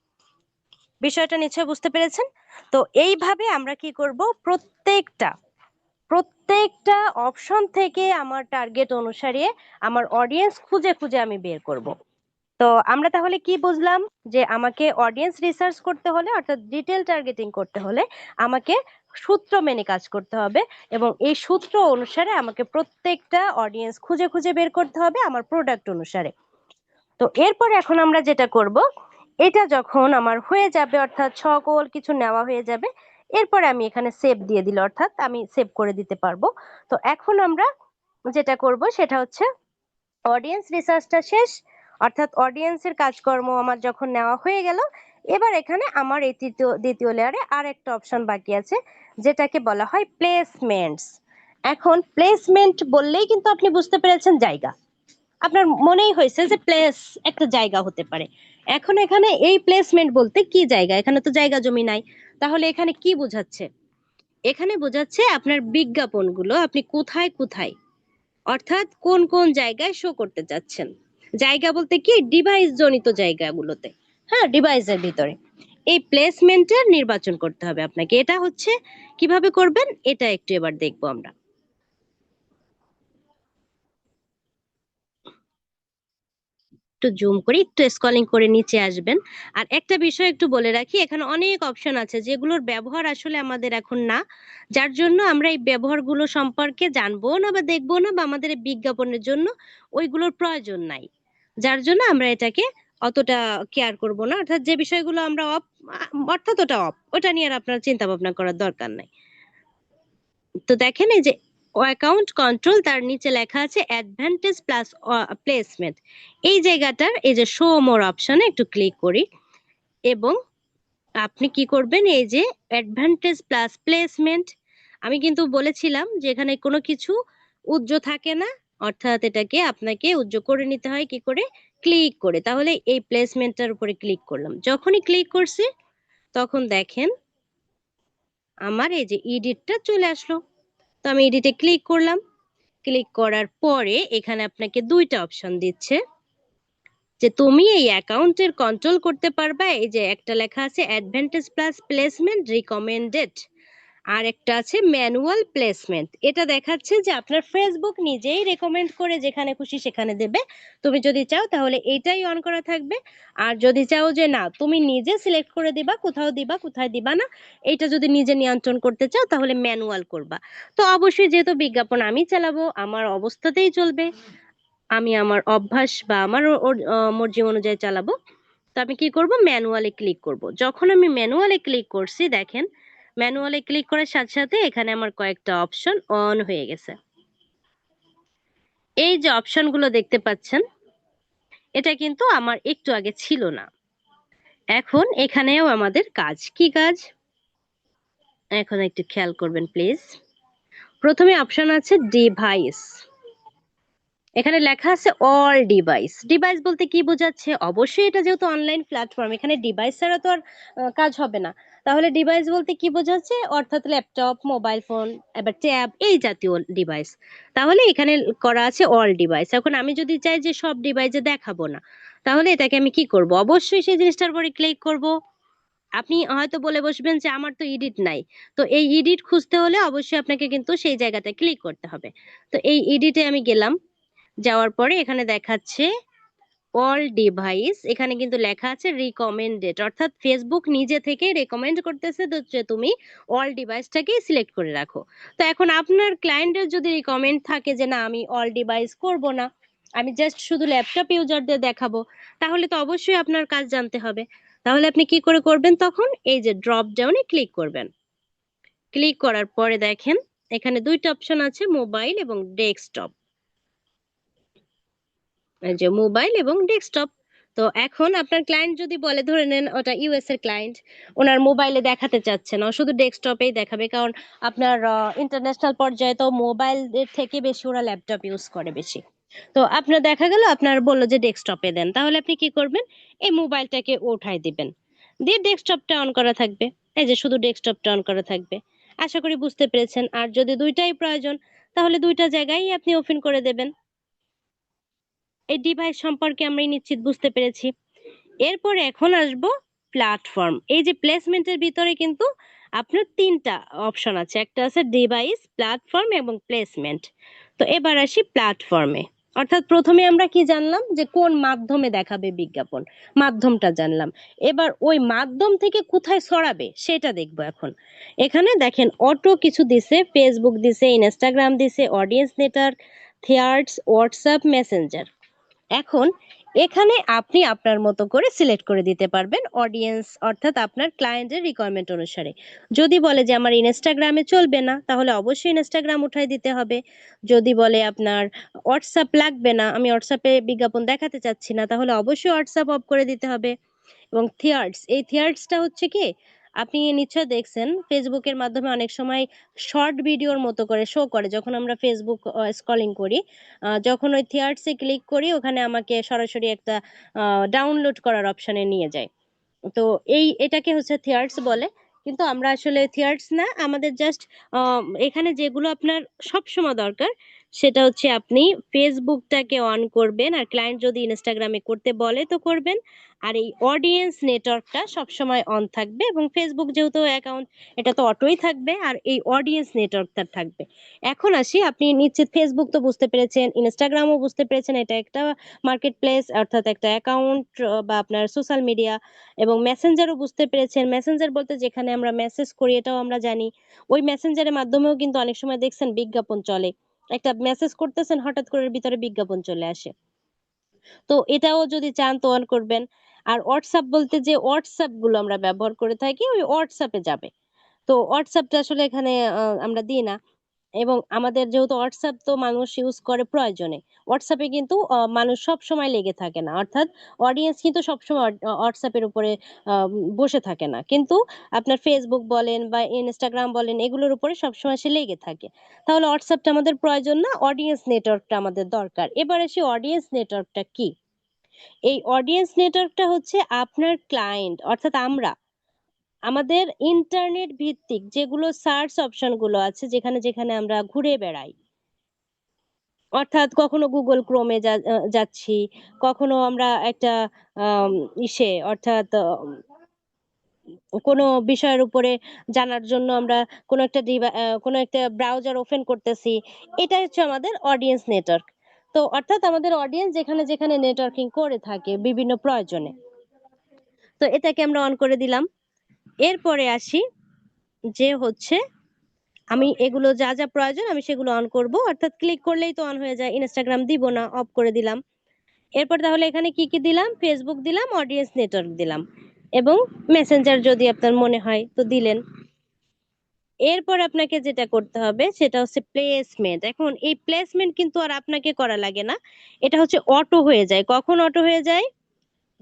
বিষয়টা নিশ্চয় বুঝতে পেরেছেন। তো এইভাবে আমরা কি করব, প্রত্যেকটা অপশন থেকে আমার টার্গেট অনুসারে আমার অডিয়েন্স খুঁজে খুঁজে আমি বের করব। তো আমরা তাহলে কি বুঝলাম, যে আমাকে অডিয়েন্স রিসার্চ করতে হলে, অর্থাৎ ডিটেল টার্গেটিং করতে হলে আমাকে সূত্র মেনে কাজ করতে হবে, এবং এই সূত্র অনুসারে আমাকে প্রত্যেকটা অডিয়েন্স খুঁজে খুঁজে বের করতে হবে আমার প্রোডাক্ট অনুসারে। তো এরপর এখন আমরা যেটা করব, এটা যখন আমার হয়ে যাবে, অর্থাৎ সকল কিছু নেওয়া হয়ে যাবে, এরপর আমি এখানে সেভ দিয়ে দিলে, অর্থাৎ আমি সেভ করে দিতে পারবো। তো এখন আমরা যেটা করব সেটা হচ্ছে অডিয়েন্স রিসার্চটা শেষ, অর্থাৎ অডিয়েন্সের কাজকর্ম আমার যখন নেওয়া হয়ে গেল, এবার এখানে আমার এই দ্বিতীয় লেয়ারে আর একটা অপশন বাকি আছে, যেটাকে বলা হয় প্লেসমেন্টস। এখন প্লেসমেন্ট বললেই কিন্তু আপনি বুঝতে পেরেছেন জায়গা, আপনার মনেই হয়েছে যে প্লেস একটা জায়গা হতে পারে। এখন এখানে এই প্লেসমেন্ট বলতে কি জায়গা, এখানে তো জায়গা জমি নাই, তাহলে এখানে কি বোঝাচ্ছে, এখানে বোঝাচ্ছে আপনার বিজ্ঞাপনগুলো আপনি কোথায় কোথায়, অর্থাৎ কোন কোন জায়গায় শো করতে চাচ্ছেন। জায়গা বলতে কি, ডিভাইস জনিত জায়গাগুলোতে, হ্যাঁ ডিভাইসের ভিতরে এই প্লেসমেন্টের নির্বাচন করতে হবে আপনাকে। এটা হচ্ছে কিভাবে করবেন, এটা একটু এবার দেখবো আমরা। একটু জুম করি, একটু স্ক্রলিং করে নিচে আসবেন। আর একটা বিষয় একটু বলে রাখি, এখানে অনেক অপশন আছে যেগুলোর ব্যবহার আসলে আমাদের এখন না, যার জন্য আমরা এই ব্যবহারগুলো সম্পর্কে জানবো না বা দেখবো না, বা আমাদের এই বিজ্ঞাপনের জন্য ওইগুলোর প্রয়োজন নাই, যার জন্য আমরা এটাকে অতটা কেয়ার করব না। অর্থাৎ যে বিষয়গুলো আমরা অফ, অর্থাৎ ওটা অফ, ওটা নিয়ে আর আপনার চিন্তা ভাবনা করার দরকার নাই। তো দেখেন এই যে অ্যাকাউন্ট কন্ট্রোল, তার নিচে লেখা আছে অ্যাডভান্টেজ প্লাস প্লেসমেন্ট, এই জায়গাটার এই যে শো মোর অপশনে একটু ক্লিক করি, এবং আপনি কি করবেন, এই যে অ্যাডভান্টেজ প্লাস প্লেসমেন্ট, আমি কিন্তু বলেছিলাম যে এখানে কোনো কিছু উজ্জ্ব থাকে না, অর্থাৎ এটাকে আপনাকে উজ্জ্ব করে নিতে হয় কি করে, ক্লিক করে। তাহলে এই প্লেসমেন্টটার উপরে ক্লিক করলাম, যখনই ক্লিক করছি তখন দেখেন আমার এই যে এডিটটা চলে আসলো। তো আমি এডিটে ক্লিক করলাম, ক্লিক করার পরে এখানে আপনাকে দুইটা অপশন দিচ্ছে, যে তুমি এই অ্যাকাউন্টের কন্ট্রোল করতে পারবা। এই যে একটা লেখা আছে অ্যাডভান্টেজ প্লাস প্লেসমেন্ট রিকমেন্ডেড, আর একটা আছে ম্যানুয়াল প্লেসমেন্ট। এটা দেখাচ্ছে যে আপনার ফেসবুক নিজেই রেকমেন্ড করে যেখানে খুশি সেখানে দেবে। তুমি যদি চাও তাহলে এইটাই অন করা থাকবে, আর যদি চাও যে না তুমি নিজে সিলেক্ট করে দিবা কোথাও দিবা কোথায় দিবা না, এইটা যদি নিজে নিয়ন্ত্রণ করতে চাও তাহলে ম্যানুয়াল করবা। তো অবশ্যই যেহেতু বিজ্ঞাপন আমি চালাবো, আমার অবস্থাতেই চলবে, আমি আমার অভ্যাস বা আমার মর্জি অনুযায়ী চালাবো। তো আমি কি করব, ম্যানুয়ালে ক্লিক করব। যখন আমি ম্যানুয়ালে ক্লিক করছি, দেখেন ম্যানুয়ালে ক্লিক করার সাথে সাথে এখানে আমার কয়েকটা অপশন অন হয়ে গেছে। এই যে অপশনগুলো দেখতে পাচ্ছেন, এটা কিন্তু আমার একটু আগে ছিল না। এখন এখানেও আমাদের কাজ, কি কাজ এখন একটু খেয়াল করবেন প্লিজ। প্রথমে অপশন আছে ডিভাইস, এখানে লেখা আছে অল ডিভাইস। ডিভাইস বলতে কি বোঝাচ্ছে, অবশ্যই এটা যেহেতু অনলাইন প্ল্যাটফর্ম এখানে ডিভাইস ছাড়া তো আর কাজ হবে না। তাহলে ডিভাইস বলতে কি বোঝাচ্ছে, অর্থাৎ ল্যাপটপ, মোবাইল ফোন, এবার ট্যাব, এই জাতীয় ডিভাইস। তাহলে এখানে করা আছে অল ডিভাইস। এখন আমি যদি চাই যে সব ডিভাইসে দেখাবো না, তাহলে এটাকে আমি কি করব, অবশ্যই সেই জিনিসটার উপরে ক্লিক করব। আপনি হয়তো বলে বসবেন যে আমার তো এডিট নাই, তো এই এডিট খুঁজতে হলে অবশ্যই আপনাকে কিন্তু সেই জায়গাটা ক্লিক করতে হবে। তো এই এডিটে আমি গেলাম, যাওয়ার পরে এখানে দেখাচ্ছে অল ডিভাইস, এখানে কিন্তু লেখা আছে রিকমেন্ডেড, অর্থাৎ ফেসবুক নিজে থেকে রেকমেন্ড করতেছে তো যে তুমি অল ডিভাইসটাকে সিলেক্ট করে রাখো। তো এখন আপনার ক্লায়েন্টের যদি রিকমেন্ড থাকে যে না আমি অল ডিভাইস করব না, আমি জাস্ট শুধু ল্যাপটপ ইউজারদের দেখাবো, তাহলে তো অবশ্যই আপনার কাজ জানতে হবে। তাহলে আপনি কি করে করবেন, তখন এই যে ড্রপ ডাউনে ক্লিক করবেন। ক্লিক করার পরে দেখেন এখানে দুইটা অপশন আছে, মোবাইল এবং ডেস্কটপ। এই যে মোবাইল এবং ডেস্কটপ। তো এখন আপনার ক্লায়েন্ট যদি বলে, ধরে নেন ওটা ইউএস এর ক্লায়েন্ট, ওনার মোবাইলে দেখাতে চাচ্ছে না, ও শুধু ডেস্কটপেই দেখাবে, কারণ আপনার ইন্টারন্যাশনাল পর্যায়ে তো মোবাইলের থেকে বেশি ওরা ল্যাপটপ ইউজ করে বেশি। তো আপনার দেখা গেল আপনার বললো যে ডেস্কটপে দেন, তাহলে আপনি কি করবেন, এই মোবাইলটাকে উঠাই দিবেন, দিয়ে ডেস্কটপটা অন করা থাকবে। এই যে শুধু ডেস্কটপটা অন করা থাকবে। আশা করি বুঝতে পেরেছেন। আর যদি দুইটাই প্রয়োজন, তাহলে দুইটা জায়গায় আপনি ওপেন করে দেবেন। এই ডিভাইস সম্পর্কে আমরা নিশ্চিত বুঝতে পেরেছি। এরপরে এখন আসবো প্ল্যাটফর্ম। এই যে প্লেসমেন্টের ভিতরে কিন্তু আপনার তিনটা অপশন আছে, একটা আছে ডিভাইস, প্ল্যাটফর্ম এবং প্লেসমেন্ট। তো এবার আসি প্ল্যাটফর্মে। অর্থাৎ প্রথমে আমরা কি জানলাম যে কোন মাধ্যমে দেখাবে বিজ্ঞাপন, মাধ্যমটা জানলাম। এবার ওই মাধ্যম থেকে কোথায় ছড়াবে সেটা দেখবো এখন। এখানে দেখেন অটো কিছু দিছে, ফেসবুক দিছে, ইনস্টাগ্রাম দিছে, অডিয়েন্স নেটওয়ার্ক, থিয়ার্স, হোয়াটসঅ্যাপ, মেসেঞ্জার। এখন এখানে আপনি আপনার মতো করে সিলেক্ট করে দিতে পারবেন অডিয়েন্স, অর্থাৎ আপনার ক্লায়েন্টের রিকোয়ারমেন্ট অনুসারে। যদি বলে যে আমার ইনস্টাগ্রামে চলবে না, তাহলে অবশ্যই ইনস্টাগ্রাম উঠাই দিতে হবে। যদি বলে আপনার হোয়াটসঅ্যাপ লাগবে না, আমি হোয়াটসঅ্যাপে বিজ্ঞাপন দেখাতে চাচ্ছি না, তাহলে অবশ্যই হোয়াটসঅ্যাপ অফ করে দিতে হবে। এবং থিয়ার্স, এই থিয়ার্সটা হচ্ছে কি, আপনি নিশ্চয় দেখছেন ফেসবুকের মাধ্যমে অনেক সময় শর্ট ভিডিওর মতো করে শো করে, যখন আমরা ফেসবুক স্ক্রলিং করি, যখন ওই থিয়ার্সে ক্লিক করি ওখানে আমাকে সরাসরি একটা ডাউনলোড করার অপশনে নিয়ে যায়। তো এটাকে হচ্ছে থিয়ার্স বলে। কিন্তু আমরা আসলে থিয়ার্স না, আমাদের জাস্ট এখানে যেগুলো আপনার সব সময় দরকার সেটা হচ্ছে আপনি ফেসবুকটাকে অন করবেন, আর ক্লায়েন্ট যদি ইনস্টাগ্রামে করতে বলে তো করবেন। আর এই অডিয়েন্স নেটওয়ার্কটা সবসময় অন থাকবে, এবং ফেসবুক যেহেতু অ্যাকাউন্ট, এটা তো অটোই থাকবে, আর এই অডিয়েন্স নেটওয়ার্কটা থাকবে। এখন আসি, আপনি নিশ্চিত ফেসবুক তো বুঝতে পেরেছেন, ইনস্টাগ্রামও বুঝতে পেরেছেন, এটা একটা মার্কেট প্লেস অর্থাৎ একটা অ্যাকাউন্ট বা আপনার সোশ্যাল মিডিয়া, এবং মেসেঞ্জারও বুঝতে পেরেছেন। মেসেঞ্জার বলতে যেখানে আমরা মেসেজ করি, এটাও আমরা জানি। ওই মেসেঞ্জারের মাধ্যমেও কিন্তু অনেক সময় দেখছেন বিজ্ঞাপন চলে, একটা মেসেজ করতেছেন হঠাৎ করে ভিতরে বিজ্ঞাপন চলে আসে। তো এটাও যদি চান তো অন করবেন। আর হোয়াটসঅ্যাপ বলতে যে হোয়াটসঅ্যাপ গুলো আমরা ব্যবহার করে থাকি, ওই হোয়াটসঅ্যাপে যাবে। তো হোয়াটসঅ্যাপটা আসলে এখানে আমরা দিই না। এবং আমাদের যেহেতু হোয়াটসঅ্যাপ তো মানুষ ইউজ করে প্রয়োজনে, হোয়াটসঅ্যাপে কিন্তু মানুষ সব সময় লেগে থাকে না, অর্থাৎ অডিয়েন্স কিন্তু সবসময় হোয়াটসঅ্যাপের উপরে বসে থাকে না, কিন্তু আপনার ফেসবুক বলেন বা ইনস্টাগ্রাম বলেন এগুলোর উপরে সবসময় সে লেগে থাকে। তাহলে হোয়াটসঅ্যাপটা আমাদের প্রয়োজন না, অডিয়েন্স নেটওয়ার্কটা আমাদের দরকার। এবার আসি অডিয়েন্স নেটওয়ার্কটা কি। এই অডিয়েন্স নেটওয়ার্কটা হচ্ছে আপনার ক্লায়েন্ট, অর্থাৎ আমরা আমাদের ইন্টারনেট ভিত্তিক যেগুলো সার্চ অপশন গুলো আছে, যেখানে যেখানে আমরা ঘুরে বেড়াই, অর্থাৎ কখনো গুগল ক্রোমে যাচ্ছি, কখনো আমরা একটা ইসে অর্থাৎ কোনো বিষয়ের উপরে জানার জন্য আমরা কোনো একটা ব্রাউজার ওপেন করতেছি, এটা হচ্ছে আমাদের অডিয়েন্স নেটওয়ার্ক। তো অর্থাৎ আমাদের অডিয়েন্স যেখানে যেখানে নেটওয়ার্কিং করে থাকে বিভিন্ন প্রয়োজনে, তো এটাকে আমরা অন করে দিলাম। এরপরে আসি যে হচ্ছে আমি এগুলো যা যা প্রয়োজন আমি সেগুলো অন করব, অর্থাৎ ক্লিক করলেই তো অন হয়ে যায়, ইনস্টাগ্রাম দিব না, অফ করে দিলাম। এরপর তাহলে এখানে কি কি দিলাম, ফেসবুক দিলাম, অডিয়েন্স নেটওয়ার্ক দিলাম, এবং মেসেঞ্জার যদি আপনার মনে হয় তো দিলেন। এরপর আপনাকে যেটা করতে হবে সেটা হচ্ছে প্লেসমেন্ট। এখন এই প্লেসমেন্ট কিন্তু আর আপনাকে করা লাগে না, এটা হচ্ছে অটো হয়ে যায়। কখন অটো হয়ে যায়?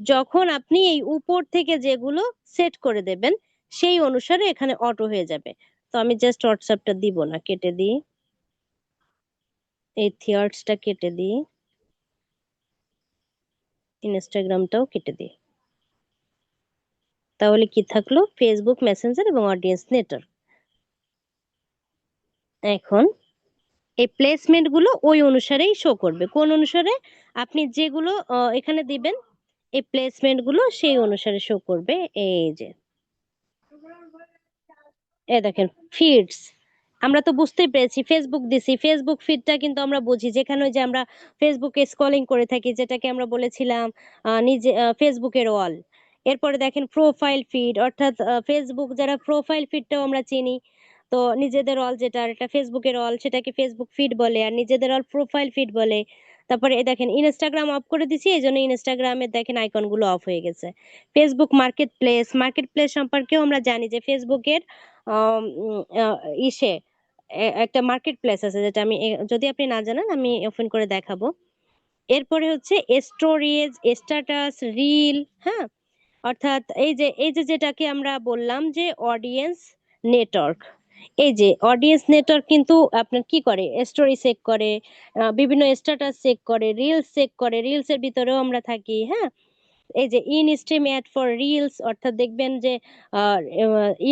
যখন আপনি এই উপর থেকে যেগুলো সেট করে দেবেন সেই অনুসারে এখানে অটো হয়ে যাবে। তো আমি জাস্ট হোয়াটসঅ্যাপটা দিব না, কেটে দিই, এই থিয়ার্সটা কেটে দিই, ইনস্টাগ্রামটাও কেটে দিই। তাহলে কি থাকলো? ফেসবুক, মেসেঞ্জার এবং অডিয়েন্স নেটওয়ার্ক। এখন এই প্লেসমেন্ট গুলো ওই অনুসারেই শো করবে। কোন অনুসারে? আপনি যেগুলো এখানে দিবেন এই প্লেসমেন্ট গুলো সেই অনুসারে শো করবে। এই যে দেখেন ফিডস, আমরা তো বুঝতেই পেরেছি ফেসবুক দিছি, ফেসবুক ফিডটা কিন্তু আমরা বুঝি, যেখানে ওই যে আমরা ফেসবুকে স্ক্রলিং করে থাকি, যেটাকে আমরা বলেছিলাম নিজে ফেসবুকের ওয়াল। এরপরে দেখেন প্রোফাইল ফিড, অর্থাৎ ফেসবুক যারা প্রোফাইল ফিডটাও আমরা চিনি। তো নিজেদের অল যেটা, এটা ফেসবুকের অল, সেটাকে ফেসবুক ফিড বলে, আর নিজেদের অল প্রোফাইল ফিড বলে। তারপরে দেখেন ইনস্টাগ্রাম অফ করে দিছি, এই জন্য ইনস্টাগ্রামের দেখেন আইকন গুলো অফ হয়ে গেছে। Facebook market place, market place সম্পর্কেও আমরা জানি যে ফেসবুকের আম, উম, আহ, ইসে একটা মার্কেট প্লেস আছে, যেটা আমি যদি আপনি না জানেন আমি ওপেন করে দেখাবো। এরপরে হচ্ছে স্টোরেজ, স্ট্যাটাস, রিল, হ্যাঁ, অর্থাৎ এই যে যেটাকে আমরা বললাম যে অডিয়েন্স নেটওয়ার্ক। এই যে অডিয়েন্স নেটওয়ার্ক কিন্তু আপনার কি করে, স্টোরি চেক করে, বিভিন্ন স্ট্যাটাস চেক করে, রিলস চেক করে, রিলস এর ভিতরেও আমরা থাকি, হ্যাঁ। এই যে in stream add for reels, অর্থাৎ দেখবেন যে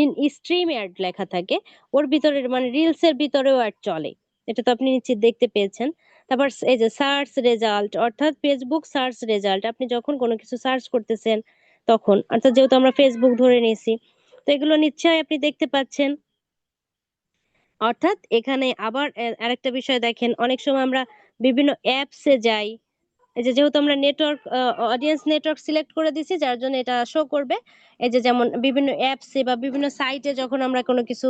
ইন স্ট্রিম অ্যাড লেখা থাকে, ওর ভিতরে মানে রিলস এর ভিতরেও অ্যাড চলে, এটা তো আপনি নিশ্চিত দেখতে পেয়েছেন। তারপর এই যে সার্চ রেজাল্ট, অর্থাৎ ফেসবুক সার্চ রেজাল্ট, আপনি যখন কোনো কিছু সার্চ করতেছেন তখন, অর্থাৎ যেহেতু আমরা ফেসবুক ধরে নিয়েছি, তো এগুলো নিশ্চয়ই আপনি দেখতে পাচ্ছেন। অর্থাৎ এখানে আবার আরেকটা বিষয় দেখেন, অনেক সময় আমরা বিভিন্ন অ্যাপসে যাই, এই যে যেহেতু আমরা নেটওয়ার্ক অডিয়েন্স নেটওয়ার্ক সিলেক্ট করে দিছি যার জন্য এটা শো করবে। এই যে যেমন বিভিন্ন অ্যাপসে বা বিভিন্ন সাইটে যখন আমরা কোনো কিছু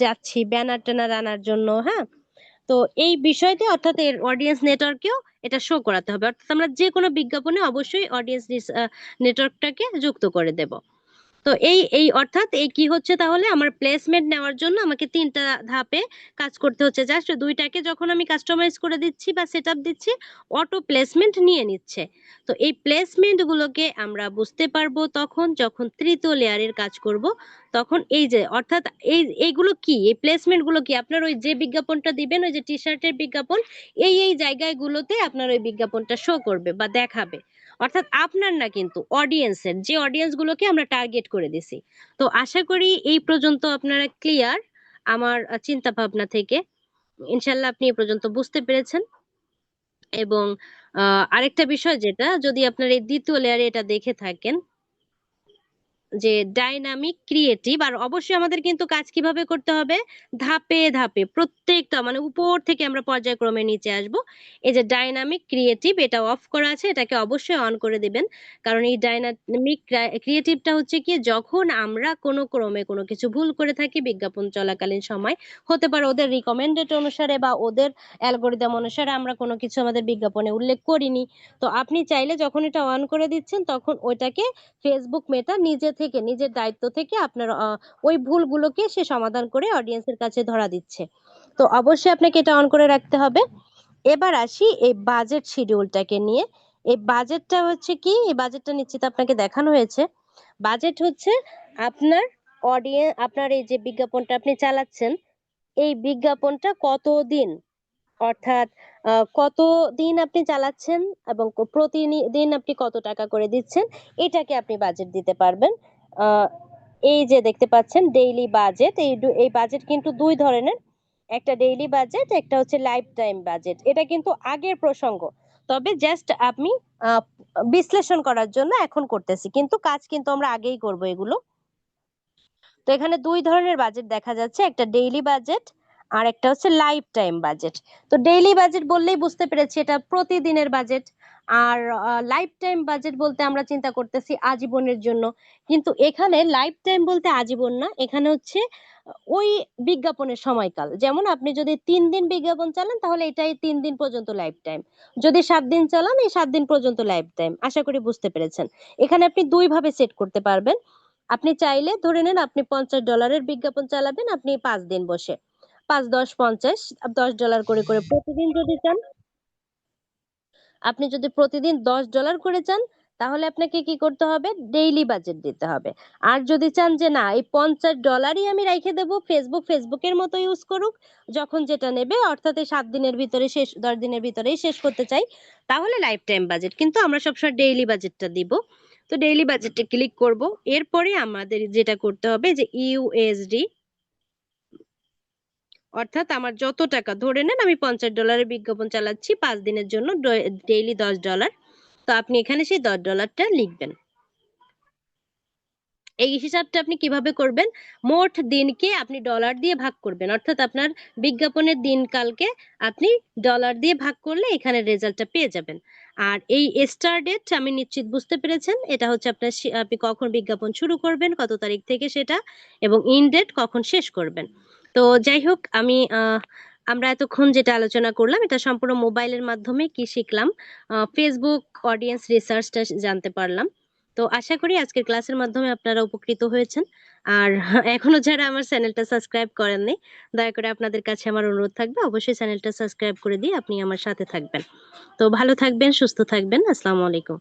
যাচ্ছি ব্যানার ট্যানার আনার জন্য, হ্যাঁ, তো এই বিষয়টি অর্থাৎ এর অডিয়েন্স নেটওয়ার্কেও এটা শো করাতে হবে, অর্থাৎ আমরা যে কোনো বিজ্ঞাপনে অবশ্যই অডিয়েন্স নেটওয়ার্কটাকে যুক্ত করে দেব। তো এই এই অর্থাৎ এই কি হচ্ছে, তাহলে আমার প্লেসমেন্ট নেওয়ার জন্য আমাকে তিনটা ধাপে কাজ করতে হচ্ছে। জাস্ট দুইটাকে যখন আমি কাস্টমাইজ করে দিচ্ছি বা সেটআপ দিচ্ছি, অটো প্লেসমেন্ট নিয়ে নিচ্ছে। তো এই প্লেসমেন্ট গুলোকে আমরা বুঝতে পারবো তখন যখন তৃতীয় লেয়ারের কাজ করব, তখন এই যে অর্থাৎ এইগুলো কি, এই প্লেসমেন্ট গুলো কি, আপনার ওই যে বিজ্ঞাপনটা দিবেন, ওই যে টি শার্টের বিজ্ঞাপন, এই জায়গাগুলোতে আপনার ওই বিজ্ঞাপনটা শো করবে বা দেখাবে। অর্থাৎ আপনার না, কিন্তু অডিয়েন্সের, যে অডিয়েন্স গুলোকে আমরা টার্গেট করে দিছি। তো আশা করি এই পর্যন্ত আপনারা ক্লিয়ার আমার চিন্তা ভাবনা থেকে। ইনশাল্লাহ আপনি এই পর্যন্ত বুঝতে পেরেছেন। এবং আরেকটা বিষয়, যেটা যদি আপনার এই দ্বিতীয় লেয়ারে এটা দেখে থাকেন যে ডাইনামিক ক্রিয়েটিভ, আর অবশ্যই আমাদের কিন্তু কাজ কিভাবে করতে হবে, ধাপে ধাপে প্রত্যেকটা মানে উপর থেকে আমরা পর্যায়ক্রমে নিচে আসব। এই যে ডাইনামিক ক্রিয়েটিভ, এটা অফ করা আছে, এটাকে অবশ্যই অন করে দিবেন। কারণ এই ডাইনামিক ক্রিয়েটিভটা হচ্ছে কি, যখন আমরা কোনো ক্রমে কোনো কিছু ভুল করে থাকি বিজ্ঞাপন চলাকালীন সময়, হতে পারে ওদের রিকমেন্ডেড অনুসারে বা ওদের অ্যালগোরিদম অনুসারে আমরা কোনো কিছু আমাদের বিজ্ঞাপনে উল্লেখ করিনি, তো আপনি চাইলে যখন এটা অন করে দিচ্ছেন তখন ওইটাকে ফেসবুক মেটা নিজে থেকে, নিজের দায়িত্ব থেকে আপনার ওই ভুলগুলোকে সে সমাধান করে অডিয়েন্সের কাছে ধরা দিচ্ছে। তো অবশ্যই আপনাকে এটা অন করে রাখতে হবে। এবার আসি এই বাজেট শিডিউলটাকে নিয়ে। এই বাজেটটা হচ্ছে কি, এই বাজেটটা নিশ্চিত আপনাকে দেখানো হয়েছে। বাজেট হচ্ছে আপনার আপনার এই যে বিজ্ঞাপনটা আপনি চালাচ্ছেন, এই বিজ্ঞাপনটা কতদিন, অর্থাৎ কতদিন আপনি চালাচ্ছেন এবং প্রতিদিন আপনি কত টাকা করে দিচ্ছেন, এটাকে আপনি বাজেট দিতে পারবেন। আহ, এই যে দেখতে পাচ্ছেন ডেইলি বাজেট, এই বাজেট কিন্তু দুই ধরনের, একটা ডেইলি বাজেট, একটা হচ্ছে লাইফ টাইম বাজেট। এটা কিন্তু আগের প্রসঙ্গ, তবে জাস্ট আমি আহ, বিশ্লেষণ করার জন্য এখন করতেছি, কিন্তু কাজ কিন্তু আমরা আগেই করব এগুলো। তো এখানে দুই ধরনের বাজেট দেখা যাচ্ছে, একটা ডেইলি বাজেট আর একটা হচ্ছে লাইফ টাইম বাজেট। তো ডেইলি বাজেট বললেই বুঝতে পেরেছি এটা প্রতিদিনের বাজেট, আর লাইফ টাইম বাজেট বলতে আমরা চিন্তা করতেছি আজীবনের জন্য। কিন্তু এখানে লাইফ টাইম বলতে আজীবন না, এখানে হচ্ছে ওই বিজ্ঞাপনের সময়কাল। যেমন আপনি যদি 3 দিন বিজ্ঞাপন চালান তাহলে এটাই 3 দিন পর্যন্ত লাইফ টাইম, যদি 7 দিন চালান এই 7 দিন পর্যন্ত লাইফ টাইম। আশা করি বুঝতে পেরেছেন। এখানে আপনি দুই ভাবে সেট করতে পারবেন। আপনি চাইলে ধরে নেন আপনি $50 বিজ্ঞাপন চালাবেন, আপনি 5 দিন বসে 5, 10, 50, $10 করে করে প্রতিদিন যদি চান, আপনি যদি প্রতিদিন $10 করে চান তাহলে আপনাকে কি করতে হবে, ডেইলি বাজেট দিতে হবে। আর যদি চান যে না এই $50 আমি রেখে দেবো, ফেসবুকের মতো ইউজ করুক, যখন যেটা নেবে অর্থাৎ এই 7 দিনের ভিতরে শেষ, 10 দিনের ভিতরেই শেষ করতে চাই, তাহলে লাইফ টাইম বাজেট। কিন্তু আমরা সবসময় ডেইলি বাজেটটা দিব। তো ডেইলি বাজেটে ক্লিক করব। এরপরে আমাদের যেটা করতে হবে যে ইউএসডি, অর্থাৎ আমার যত টাকা, ধরে নেন আমি $50 বিজ্ঞাপন চালাচ্ছি 5 দিনের জন্য, ডেইলি $10। তো আপনি এখানে সেই $10টা লিখবেন। এই হিসাবটা আপনি কিভাবে করবেন, মোট দিনকে আপনি ডলার দিয়ে ভাগ করবেন, অর্থাৎ আপনার বিজ্ঞাপনের দিনকালকে আপনি ডলার দিয়ে ভাগ করলে এখানে রেজাল্টটা পেয়ে যাবেন। আর এই স্টার ডেট আমি নিশ্চিত বুঝতে পেরেছেন, এটা হচ্ছে আপনার আপনি কখন বিজ্ঞাপন শুরু করবেন, কত তারিখ থেকে সেটা, এবং ইন ডেট কখন শেষ করবেন। তো যাই হোক, আমরা এতক্ষণ যেটা আলোচনা করলাম এটা সম্পূর্ণ মোবাইলের মাধ্যমে কি শিখলাম, ফেসবুক অডিয়েন্স রিসার্চটা জানতে পারলাম। তো আশা করি আজকের ক্লাসের মাধ্যমে আপনারা উপকৃত হয়েছেন। আর এখনো যারা আমার চ্যানেলটা সাবস্ক্রাইব করেননি, দয়া করে আপনাদের কাছে আমার অনুরোধ থাকবে অবশ্যই চ্যানেলটা সাবস্ক্রাইব করে দিয়ে আপনি আমার সাথে থাকবেন। তো ভালো থাকবেন, সুস্থ থাকবেন। আসসালামু আলাইকুম।